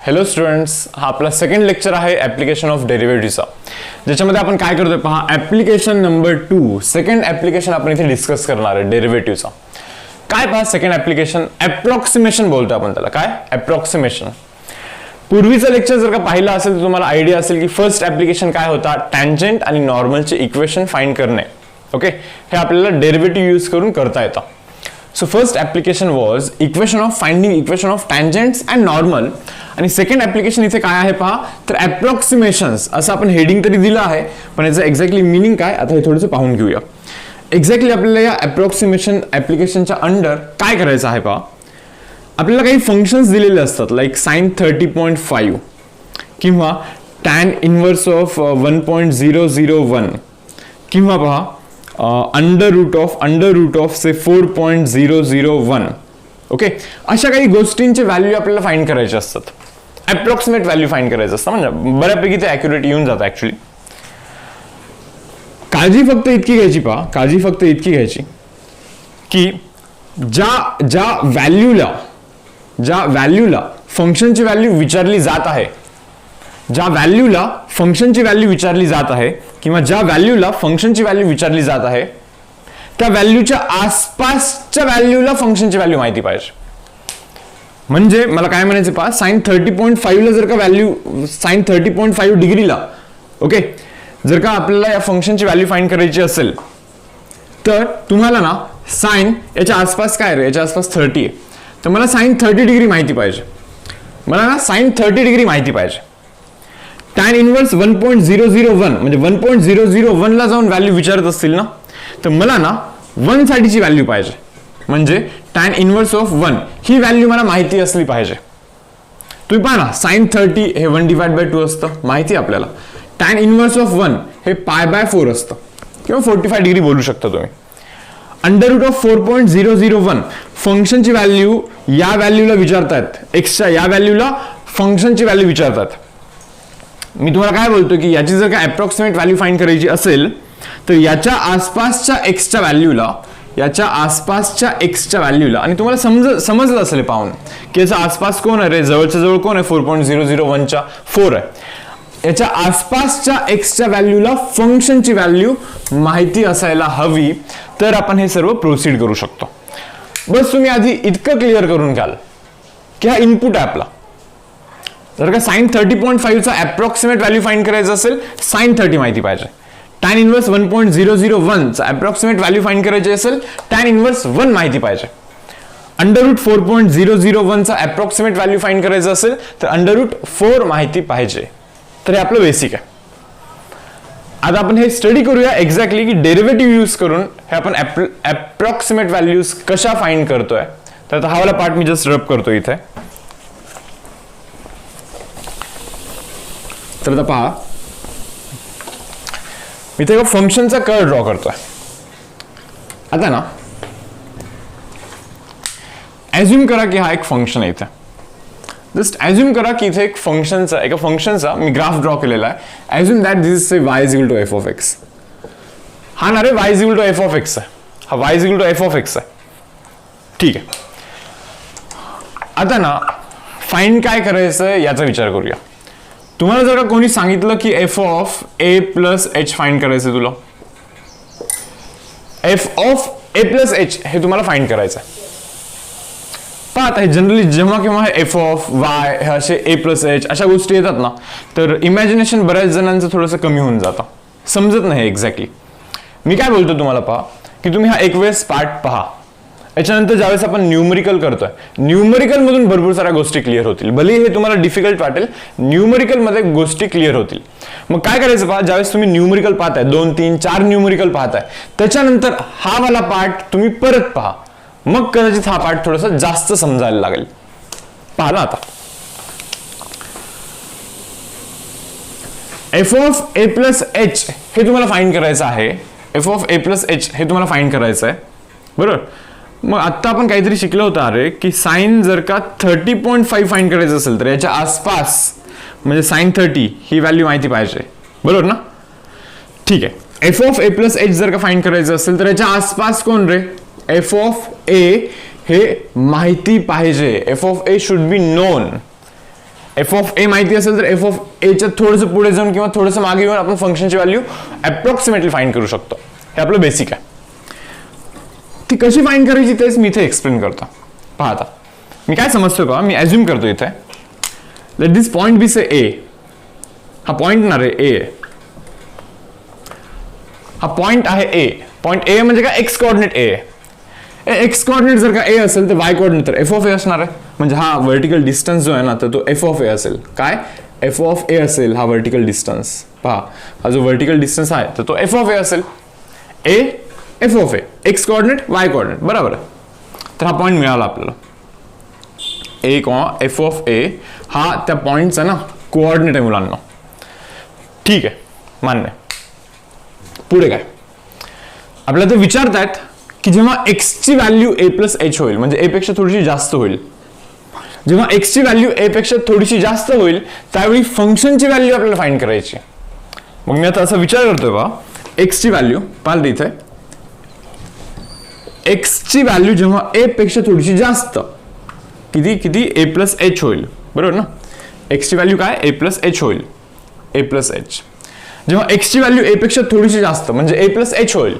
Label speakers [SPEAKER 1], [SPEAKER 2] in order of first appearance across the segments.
[SPEAKER 1] Hello students, हा आपला second lecture आहे ॲप्लिकेशन ऑफ डेरिव्हेटिव्हचा, ज्याच्यामध्ये आपण काय करतोय पहा. ॲप्लिकेशन नंबर 2 सेकंड ॲप्लिकेशन आपण इथे डिस्कस करणार आहे डेरिव्हेटिव्हचा. काय पहा, सेकंड ॲप्लिकेशन ॲप्रॉक्सिमेशन बोलतो आपण त्याला. काय ॲप्रॉक्सिमेशन. पूर्वीचं लेक्चर जर का पाहिलं असेल तर तुम्हाला आयडिया असेल की फर्स्ट ॲप्लिकेशन काय होता, टँजंट आणि नॉर्मलचे इक्वेशन फाइंड करणे. ओके, हे आपल्याला डेरिव्हेटिव्ह यूज करून करता येतं. So first application was finding equation of tangents and normal. आणि सेकंड ऍप्लिकेशन इथे काय आहे पहा, तर अप्रॉक्सिमेशन्स असं आपण हेडिंग तरी दिलं आहे, पण याचं एक्झॅक्टली मिनिंग काय आता हे थोडंसं पाहून घेऊया. एक्झॅक्टली आपल्याला या अप्रॉक्सिमेशन ऍप्लिकेशनच्या अंडर काय करायचं आहे पहा. आपल्याला काही फंक्शन्स दिलेले असतात, लाईक sin 30.5 किंवा tan इनवर्स ऑफ 1.001 किंवा पहा under root of say 4.001. Okay, अशा काही गोष्टींचे व्हॅल्यू आपल्याला फाइंड करायचे असतात. अप्रॉक्सिमेट व्हॅल्यू फाइंड करायचं असतं, म्हणजे बऱ्यापैकी ते ॲक्युरेट येऊन जातं ऍक्च्युली. काळजी फक्त इतकी घ्यायची की ज्या व्हॅल्यूला फंक्शनची व्हॅल्यू विचारली जात आहे, किंवा ज्या व्हॅल्यूला फंक्शनची व्हॅल्यू विचारली जात आहे, त्या व्हॅल्यूच्या आसपासच्या व्हॅल्यूला फंक्शनची व्हॅल्यू माहिती पाहिजे. म्हणजे मला काय म्हणायचं पहा, sin 30.5 ला जर का व्हॅल्यू sin 30.5 डिग्रीला, ओके, जर का आपल्याला या फंक्शनची व्हॅल्यू फाइंड करायची असेल तर तुम्हाला ना साइन याच्या आसपास काय रे, याच्या आसपास 30 आहे, तर मला sin 30 डिग्री माहिती पाहिजे. tan इनवर्स 1.001 म्हणजे 1.001 ला जाऊन व्हॅल्यू विचारत असतील ना, तर मला ना 1 साठीची व्हॅल्यू पाहिजे. म्हणजे tan inverse of 1 he value मला माहिती असली पाहिजे. तुम्ही पहा ना, sin 30 हे 1/2 असतं, माहिती आहे आपल्याला. tan इनवर्स ऑफ 1 हे π/4 असतं, किंवा 45 डिग्री बोलू शकता तुम्ही. अंडर रूट ऑफ 4.001 फंक्शनची व्हॅल्यू या व्हॅल्यूला विचारतात, एक्सच्या या व्हॅल्यूला फंक्शनची व्हॅल्यू विचारतात. मी तुम्हाला काय बोलतो की याची जर का अप्रॉक्सिमेट व्हॅल्यू फाइंड करायची असेल तर याच्या आसपासच्या एक्सच्या व्हॅल्यूला, आणि तुम्हाला समजलं असेल पाहून की याचा आसपास कोण आहे रे, जवळच्या जवळ कोण आहे, 4.001च्या 4 आहे. याच्या आसपासच्या एक्सच्या व्हॅल्यूला फंक्शनची व्हॅल्यू माहिती असायला हवी, तर आपण हे सर्व प्रोसीड करू शकतो. बस तुम्ही आधी इतकं क्लिअर करून घ्याल की हा इनपुट आहे आपला. जर का sin 30.5 चा अप्रॉक्सिमेट व्हॅल्यू फाइंड करायचं असेल, sin 30 माहिती पाहिजे. tan इनवर्स 1.001 चा अप्रॉक्सिमेट व्हॅल्यू फाइंड करायची असेल, tan इनवर्स 1 माहिती पाहिजे. अंडर रूट 4.001 चा अप्रॉक्सिमेट व्हॅल्यू फाइंड करायचं असेल तर अंडर रूट 4 माहिती पाहिजे. तर हे आपलं बेसिक आहे. आता आपण हे स्टडी करूया एक्झॅक्टली की डेरिव्हेटिव्ह यूज करून हे आपण अप्रॉक्सिमेट व्हॅल्यूज कशा फाइंड करतोय. तर हा वाला पार्ट मी जस्ट रब करतो इथे. तर आता पहा, इथे एका फंक्शनचा कर्व ड्रॉ करतोय. आता ना ॲज्युम करा की हा एक फंक्शन आहे. इथे जस्ट ॲज्युम करा की इथे एका फंक्शनचा मी ग्राफ ड्रॉ केलेला आहे. Assume that this is y is equal to f of x. हा ना रे y is equal to f of x आहे, हा y is equal to f of x आहे. ठीक आहे. आता ना फाइंड काय करायचं याचा विचार करूया. तुम्हाला जर का कोणी सांगितलं की f of a plus h find करायचं, तुला f of a plus h हे तुम्हाला फाइंड करायचं आहे. पहा आता हे जनरली जेव्हा केव्हा हे f ऑफ y हे असे a प्लस h अशा गोष्टी येतात ना, तर इमॅजिनेशन बऱ्याच जणांचं थोडंसं कमी होऊन जातं, समजत नाही एक्झॅक्टली. मी काय बोलतो तुम्हाला पहा की तुम्ही हा एक वेळेस पार्ट पहा. याच्यानंतर ज्यावेळेस आपण न्यूमरिकल करतोय, न्यूमरिकल मधून भरपूर साऱ्या गोष्टी क्लिअर होतील. भले हे तुम्हाला डिफिकल्ट वाटेल, न्यूमरिकल मध्ये गोष्टी क्लिअर होतील. मग काय करायचं पहा, ज्यावेळेस तुम्ही न्यूमरिकल पाहताय, 2, 3, 4 न्यूमरिकल पाहताय, त्याच्यानंतर हा वाला पार्ट तुम्ही परत पहा. मग कदाचित हा पार्ट थोडासा जास्त समजायला लागेल. पहा ना आता, f of a plus h हे तुम्हाला फाइंड करायचं आहे. f of a plus h हे तुम्हाला फाइंड करायचं आहे, बरोबर. मग आता आपण काहीतरी शिकलो होतं अरे की साइन जर का 30.5 फाइंड करायचं असेल तर याच्या आसपास म्हणजे sin 30 ही व्हॅल्यू माहिती पाहिजे, बरोबर ना. ठीक आहे. f of a plus h जर का फाइंड करायचं असेल तर याच्या आसपास कोण रे, f ऑफ a हे माहिती पाहिजे. f of a should be known. F of A माहिती असेल तर एफ ऑफ एच्या थोडंसं पुढे जाऊन किंवा थोडंसं मागे येऊन आपण फंक्शनची व्हॅल्यू अप्रॉक्सिमेटली फाइंड करू शकतो. हे आपलं बेसिक आहे. ती कशी फाइंड करायची तेच मी इथे एक्सप्लेन करतो. पहा आता मी काय समजतोय पहा, मी अज्युम करतो इथे लेट दिस पॉइंट बी से ए. हा पॉइंट ना रे ए, हा पॉइंट आहे ए. पॉइंट ए म्हणजे काय, एक्स कोऑर्डिनेट ए. एक्स कोऑर्डिनेट जर का ए असेल तर वाय कोऑर्डिनेट तर एफ ऑफ ए असणार आहे. म्हणजे हा व्हर्टिकल डिस्टन्स जो आहे ना तर तो एफ ऑफ ए असेल. काय एफ ऑफ ए असेल हा व्हर्टिकल डिस्टन्स. पहा हा जो व्हर्टिकल डिस्टन्स आहे तर तो एफ ऑफ ए असेल. A F of A, x coordinate Y coordinate, बरोबर आहे. तर हा पॉइंट मिळाला आपल्याला. ए कॉमा एफ ऑफ ए हा त्या पॉइंटचा ना कोऑर्डिनेट आहे मुलांना. ठीक आहे, मान्य. पुढे काय आपल्याला ते विचारतायत की जेव्हा एक्स ची व्हॅल्यू ए प्लस एच होईल म्हणजे ए पेक्षा थोडीशी जास्त होईल, जेव्हा एक्स ची व्हॅल्यू ए पेक्षा थोडीशी जास्त होईल त्यावेळी फंक्शनची व्हॅल्यू आपल्याला फाइंड करायची. मग मी आता असा विचार करतोय बा, एक्स ची व्हॅल्यू पाहिलं इथे, एक्स ची व्हॅल्यू जेव्हा ए पेक्षा थोडीशी जास्त किती किती ए प्लस एच होईल, बरोबर ना. एक्स ची व्हॅल्यू काय ए प्लस एच होईल, ए प्लस एच. जेव्हा एक्स ची व्हॅल्यू ए पेक्षा थोडीशी जास्त म्हणजे ए प्लस एच होईल.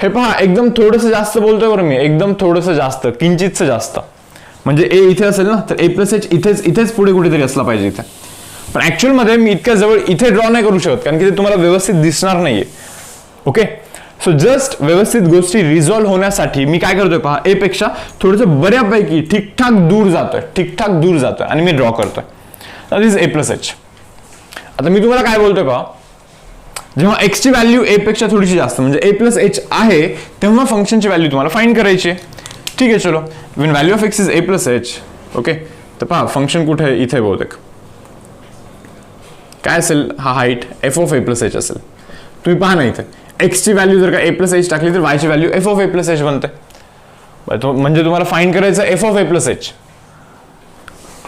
[SPEAKER 1] हे पहा एकदम थोडंसं जास्त बोलतोय बरं मी, एकदम थोडंसं जास्त, किंचितचं जास्त. म्हणजे ए इथे असेल ना तर ए प्लस एच इथेच पुढे कुठेतरी असला पाहिजे इथे. पण ऍक्च्युअल मध्ये मी इतक्या जवळ इथे ड्रॉ नाही करू शकत कारण की ते तुम्हाला व्यवस्थित दिसणार नाहीये. ओके, सो जस्ट व्यवस्थित गोष्टी रिझॉल्व्ह होण्यासाठी मी काय करतोय पहा, ए पेक्षा थोडंसं बऱ्यापैकी ठीकठाक दूर जातोय आणि मी ड्रॉ करतोय. That is A plus H. आता मी तुम्हाला काय बोलतोय पहा, जेव्हा एक्स ची व्हॅल्यू ए पेक्षा थोडीशी जास्त म्हणजे ए प्लस एच आहे तेव्हा फंक्शनची व्हॅल्यू तुम्हाला फाइंड करायची. ठीक आहे, चलो. When value of x is A plus H. Okay, तर पहा फंक्शन कुठे आहे, इथे बहुतेक काय असेल, हा height F of A plus H असेल. तुम्ही पहा ना इथे एक्स ची व्हॅल्यू जर का ए प्लस एच टाकली तर वाय ची value F of A plus H बनते. म्हणजे तुम्हाला फाइंड करायचं F of A plus H.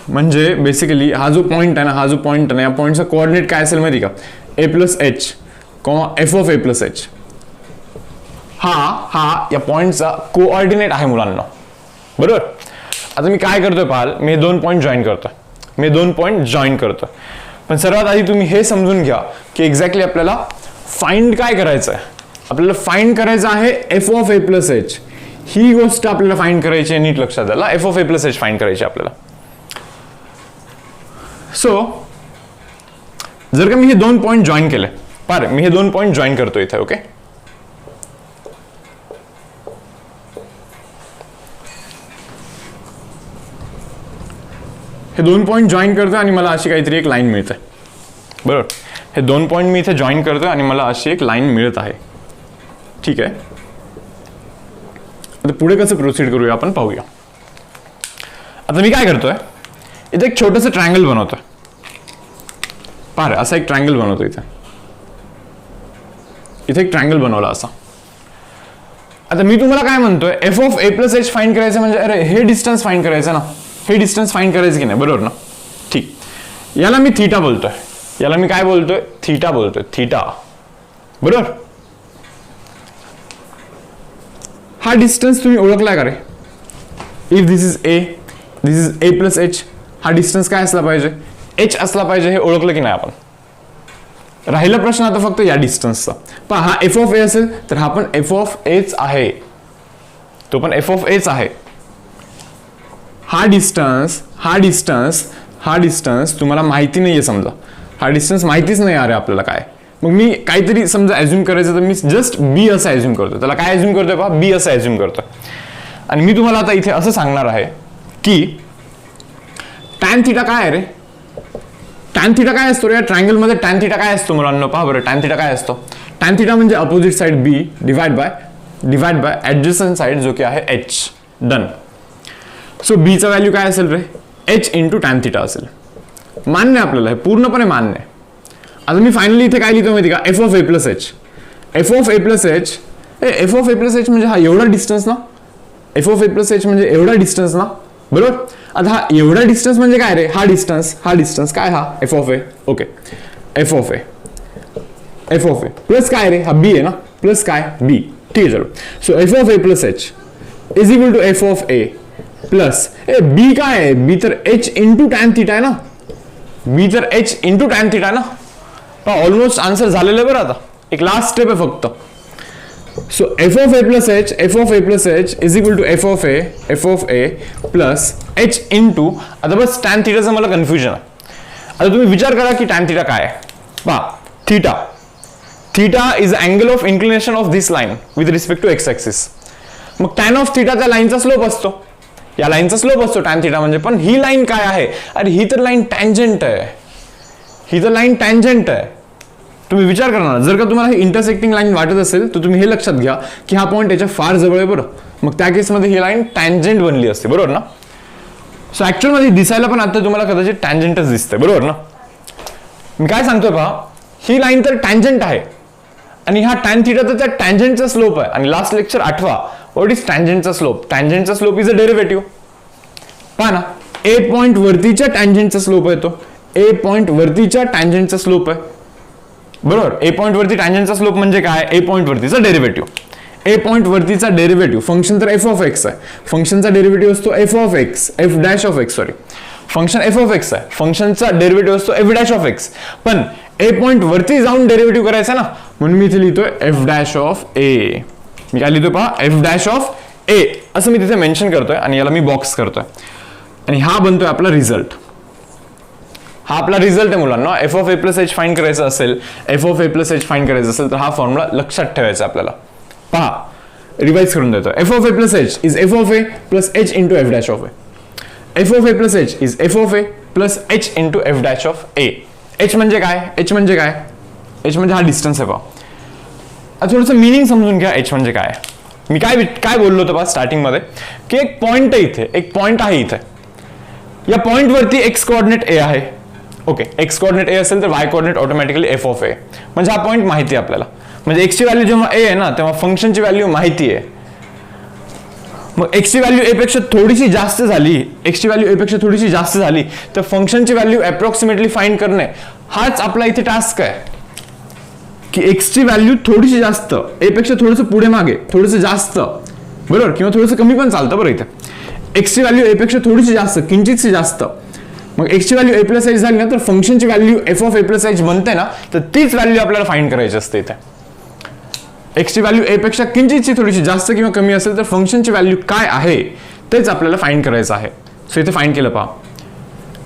[SPEAKER 1] म्हणजे बेसिकली हा जो पॉइंट आहे ना, या पॉइंटचा कोऑर्डिनेट काय असेल माहिती का, A plus H comma F of A plus H. हा या पॉइंटचा कोऑर्डिनेट आहे मुलांना, बरोबर. आता मी काय करतोय पाहाल, मी दोन पॉइंट जॉईन करतोय. पण सर्वात आधी तुम्ही हे समजून घ्या की एक्झॅक्टली आपल्याला फाइंड काय करायचं आहे. आपल्याला फाइंड करायचं आहे F of A plus H. ही गोष्ट आपल्याला फाइंड करायची आहे, नीट लक्षात द्यायला. F of A plus H find करायची आपल्याला. सो जर का मी हे दोन पॉइंट जॉईन केले, पार मी हे दोन पॉइंट जॉईन करतो इथे. ओके, हे दोन पॉइंट जॉईन करतोय आणि मला अशी काहीतरी एक लाईन मिळते, बरोबर. हे दोन पॉइंट मी इथे जॉईन करतोय आणि मला अशी एक लाईन मिळत आहे. ठीक आहे, आता पुढे कसं प्रोसीड करूया आपण पाहूया. आता मी काय करतोय, इथे एक छोटंसं ट्रायंगल बनवतोय. पार असा एक ट्रायंगल बनवतो इथे एक ट्रायंगल बनवला असा. आता मी तुम्हाला काय म्हणतोय, F of A plus H find करायचं म्हणजे अरे हे डिस्टन्स फाइंड करायचं ना, हे डिस्टन्स फाइंड करायचं की नाही, बरोबर ना. ठीक, याला मी थीटा बोलतोय, याला मी काय बोलतोय, थीटा बोलतोय, थीटा, बरोबर. हा डिस्टन्स तुम्ही ओळखलाय का रे. If this is A plus H, हा डिस्टन्स काय असला पाहिजे, एच असला पाहिजे. हे ओळखलं की नाही आपण. राहिला प्रश्न आता फक्त या डिस्टन्सचा. पहा हा एफ ऑफ ए असेल तर हा पण एफ ऑफ एच आहे, तो पण एफ ऑफ एच आहे. हा डिस्टन्स तुम्हाला माहिती नाहीये, समजा हा डिस्टन्स माहितीच नाही अरे आपल्याला काय. मग मी काहीतरी समजा ॲज्युम करायचं तर मी जस्ट बी असं ॲज्युम करतो. त्याला काय ॲज्युम करतोय पहा, बी असं ॲज्युम करतोय. आणि मी तुम्हाला आता इथे असं सांगणार आहे की टॅन थिटा काय आहे रे, टॅन थिटा काय असतो रे या ट्रायंगल मध्ये. टॅन थिटा काय असतो मुलांना, पहा बरं. टॅन थिटा काय असतो, टॅन थिटा म्हणजे opposite side b divide by adjacent side जो की आहे एच. डन. सो बीचा व्हॅल्यू काय असेल रे, एच इंटू टॅन थिटा असेल. मान्य आपल्याला, हे पूर्णपणे मान्य. आता मी फायनली इथे काय लिहितो माहिती का, F of A plus h. F of A plus H म्हणजे हा एवढा डिस्टन्स ना, f of A plus H म्हणजे एवढा डिस्टन्स ना, बरोबर. आता हा एवढा डिस्टन्स म्हणजे काय रे, हा डिस्टन्स काय, हा F of a. Okay, F of A plus काय रे, हा बी आहे ना, प्लस काय बी. ठीक आहे, चलो. So F of A plus H is equal to F of A plus B काय आहे, बी तर एच इंटू टॅन थिटा आहे ना, बी तर एच इंटू टॅन थिटा आहे ना. ऑलमोस्ट आन्सर झालेलं आहे बरं. आता एक लास्ट स्टेप आहे फक्त. So F of A plus H is equal to F of A plus H into, आता बस टॅन थिटाचं मला कन्फ्युजन आहे. आता तुम्ही विचार करा की टॅन थिटा काय आहे. पहा theta is angle of inclination of this line with respect to x axis. मग टॅन ऑफ थिटा त्या लाईनचा स्लोप असतो, या लाईनचा स्लोप असतो टॅन थिटा म्हणजे. पण ही लाईन काय आहे, अरे ही तर लाईन टँजंट आहे, ही तर लाईन टँजंट आहे. तुम्ही विचार करा ना, जर का तुम्हाला ही इंटरसेक्टिंग लाईन वाटत असेल तर तुम्ही हे लक्षात घ्या की हा पॉईंट याच्या फार जवळ आहे बरं. मग त्या केसमध्ये ही लाईन टँजंट बनली असते, बरोबर ना. सो ऍक्च्युअल मध्ये दिसायला पण आता तुम्हाला कदाचित टँजंटच दिसते, बरोबर ना. मी काय सांगतोय पहा, ही लाईन तर टँजंट आहे आणि हा टॅन थिटा तर त्या टँजंटचा स्लोप आहे. आणि लास्ट लेक्चर आठवा, व्हॉट इज टँजंटचा स्लोप. टँजंटचा स्लोप इज अ डेरिव्हेटिव्ह. पहा ना, ए पॉइंट वरतीच्या टँजंटचा स्लोप आहे तो, ए पॉइंट वरतीच्या टँजंटचा स्लोप आहे, बरोबर. ए पॉइंट वरती टँजंटचा स्लोप म्हणजे काय, ए पॉइंट वरतीचा डेरिव्हेटिव्ह. ए पॉइंट वरतीचा डेरिव्हेटिव्ह, फंक्शन तर एफ ऑफ एक्स आहे, फंक्शनचा डेरिव्हेटिव्ह असतो F of x, F dash of x, sorry function f of x आहे, फंक्शनचा डेरिव्हेटिव्ह असतो एफ डॅश ऑफ एक्स. पण ए पॉइंट वरती जाऊन डेरिव्हेटिव्ह करायचा ना, म्हणून मी इथे लिहितोय एफ डॅश ऑफ ए. मी काय लिहितोय पहा, एफ डॅश ऑफ ए असं मी तिथे मेन्शन करतोय आणि याला मी बॉक्स करतोय. आणि हा बनतोय आपला रिझल्ट. हा आपला रिझल्ट आहे मुलांना. F of A plus H find करायचं असेल, F of A plus H find करायचं असेल तर हा फॉर्म्युला लक्षात ठेवायचा आपल्याला. पहा, रिवाइज करून देतो. F of A plus H is F of A plus H into F dash of A. F of A plus H is F of A plus H into F dash of a. H म्हणजे काय, H म्हणजे काय, H म्हणजे हा distance आहे. पहा थोडंसं meaning समजून घ्या. एच म्हणजे काय, मी काय बोललो होतो पहा स्टार्टिंग मध्ये की एक पॉइंट आहे इथे, एक पॉइंट आहे इथे. या पॉइंट वरती एक्स कोऑर्डिनेट ए आहे. ओके, एक्स कोऑर्डिनेट ए असेल तर Y coordinate automatically F of ए. म्हणजे हा पॉइंट माहिती आहे आपल्याला. म्हणजे एक्सची व्हॅल्यू जेव्हा ए आहे ना तेव्हा फंक्शनची व्हॅल्यू माहिती आहे. मग एक्सची व्हॅल्यू ए पेक्षा थोडीशी जास्त झाली, एक्सची व्हॅल्यू ए पेक्षा थोडीशी जास्त झाली तर फंक्शनची व्हॅल्यू अप्रॉक्सिमेटली फाइंड करणे हाच आपला इथे टास्क आहे. की एक्सची व्हॅल्यू थोडीशी जास्त, ए पेक्षा थोडंसं पुढे मागे, थोडंसं जास्त, बरोबर, किंवा थोडंसं कमी पण चालतं बरं. इथे एक्सची व्हॅल्यू ए पेक्षा थोडीशी जास्त, किंचितशी जास्त. मग एक्सची व्हॅल्यू ए प्लस एच झाली ना तर फंक्शनची value F of A plus H बनते ना, तर तीच व्हॅल्यू आपल्याला फाइंड करायची असते इथे. एक्सची व्हॅल्यू ए पेक्षा किंचितची थोडीशी जास्त किंवा कमी असेल तर फंक्शनची व्हॅल्यू काय आहे तेच आपल्याला फाइंड करायचं आहे. सो इथे फाइंड केलं पहा,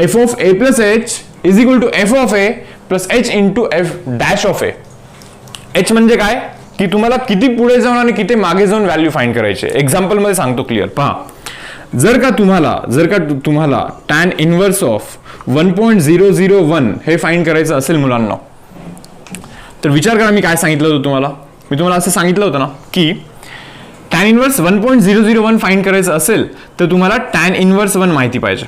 [SPEAKER 1] F of A plus H is equal to F of A plus H into F dash of a. H म्हणजे काय की तुम्हाला किती पुढे जाऊन आणि किती मागे जाऊन व्हॅल्यू फाइंड करायची. एक्झाम्पल मध्ये सांगतो क्लिअर. पहा, जर का तुम्हाला टॅन इनवर्स ऑफ 1.001 हे फाइंड करायचं असेल मुलांना तर विचार करा मी काय सांगितलं होतं तुम्हाला. मी तुम्हाला असं सांगितलं होतं ना की टॅन इनवर्स 1.001 फाइंड करायचं असेल तर तुम्हाला टॅन इनवर्स 1 माहिती पाहिजे,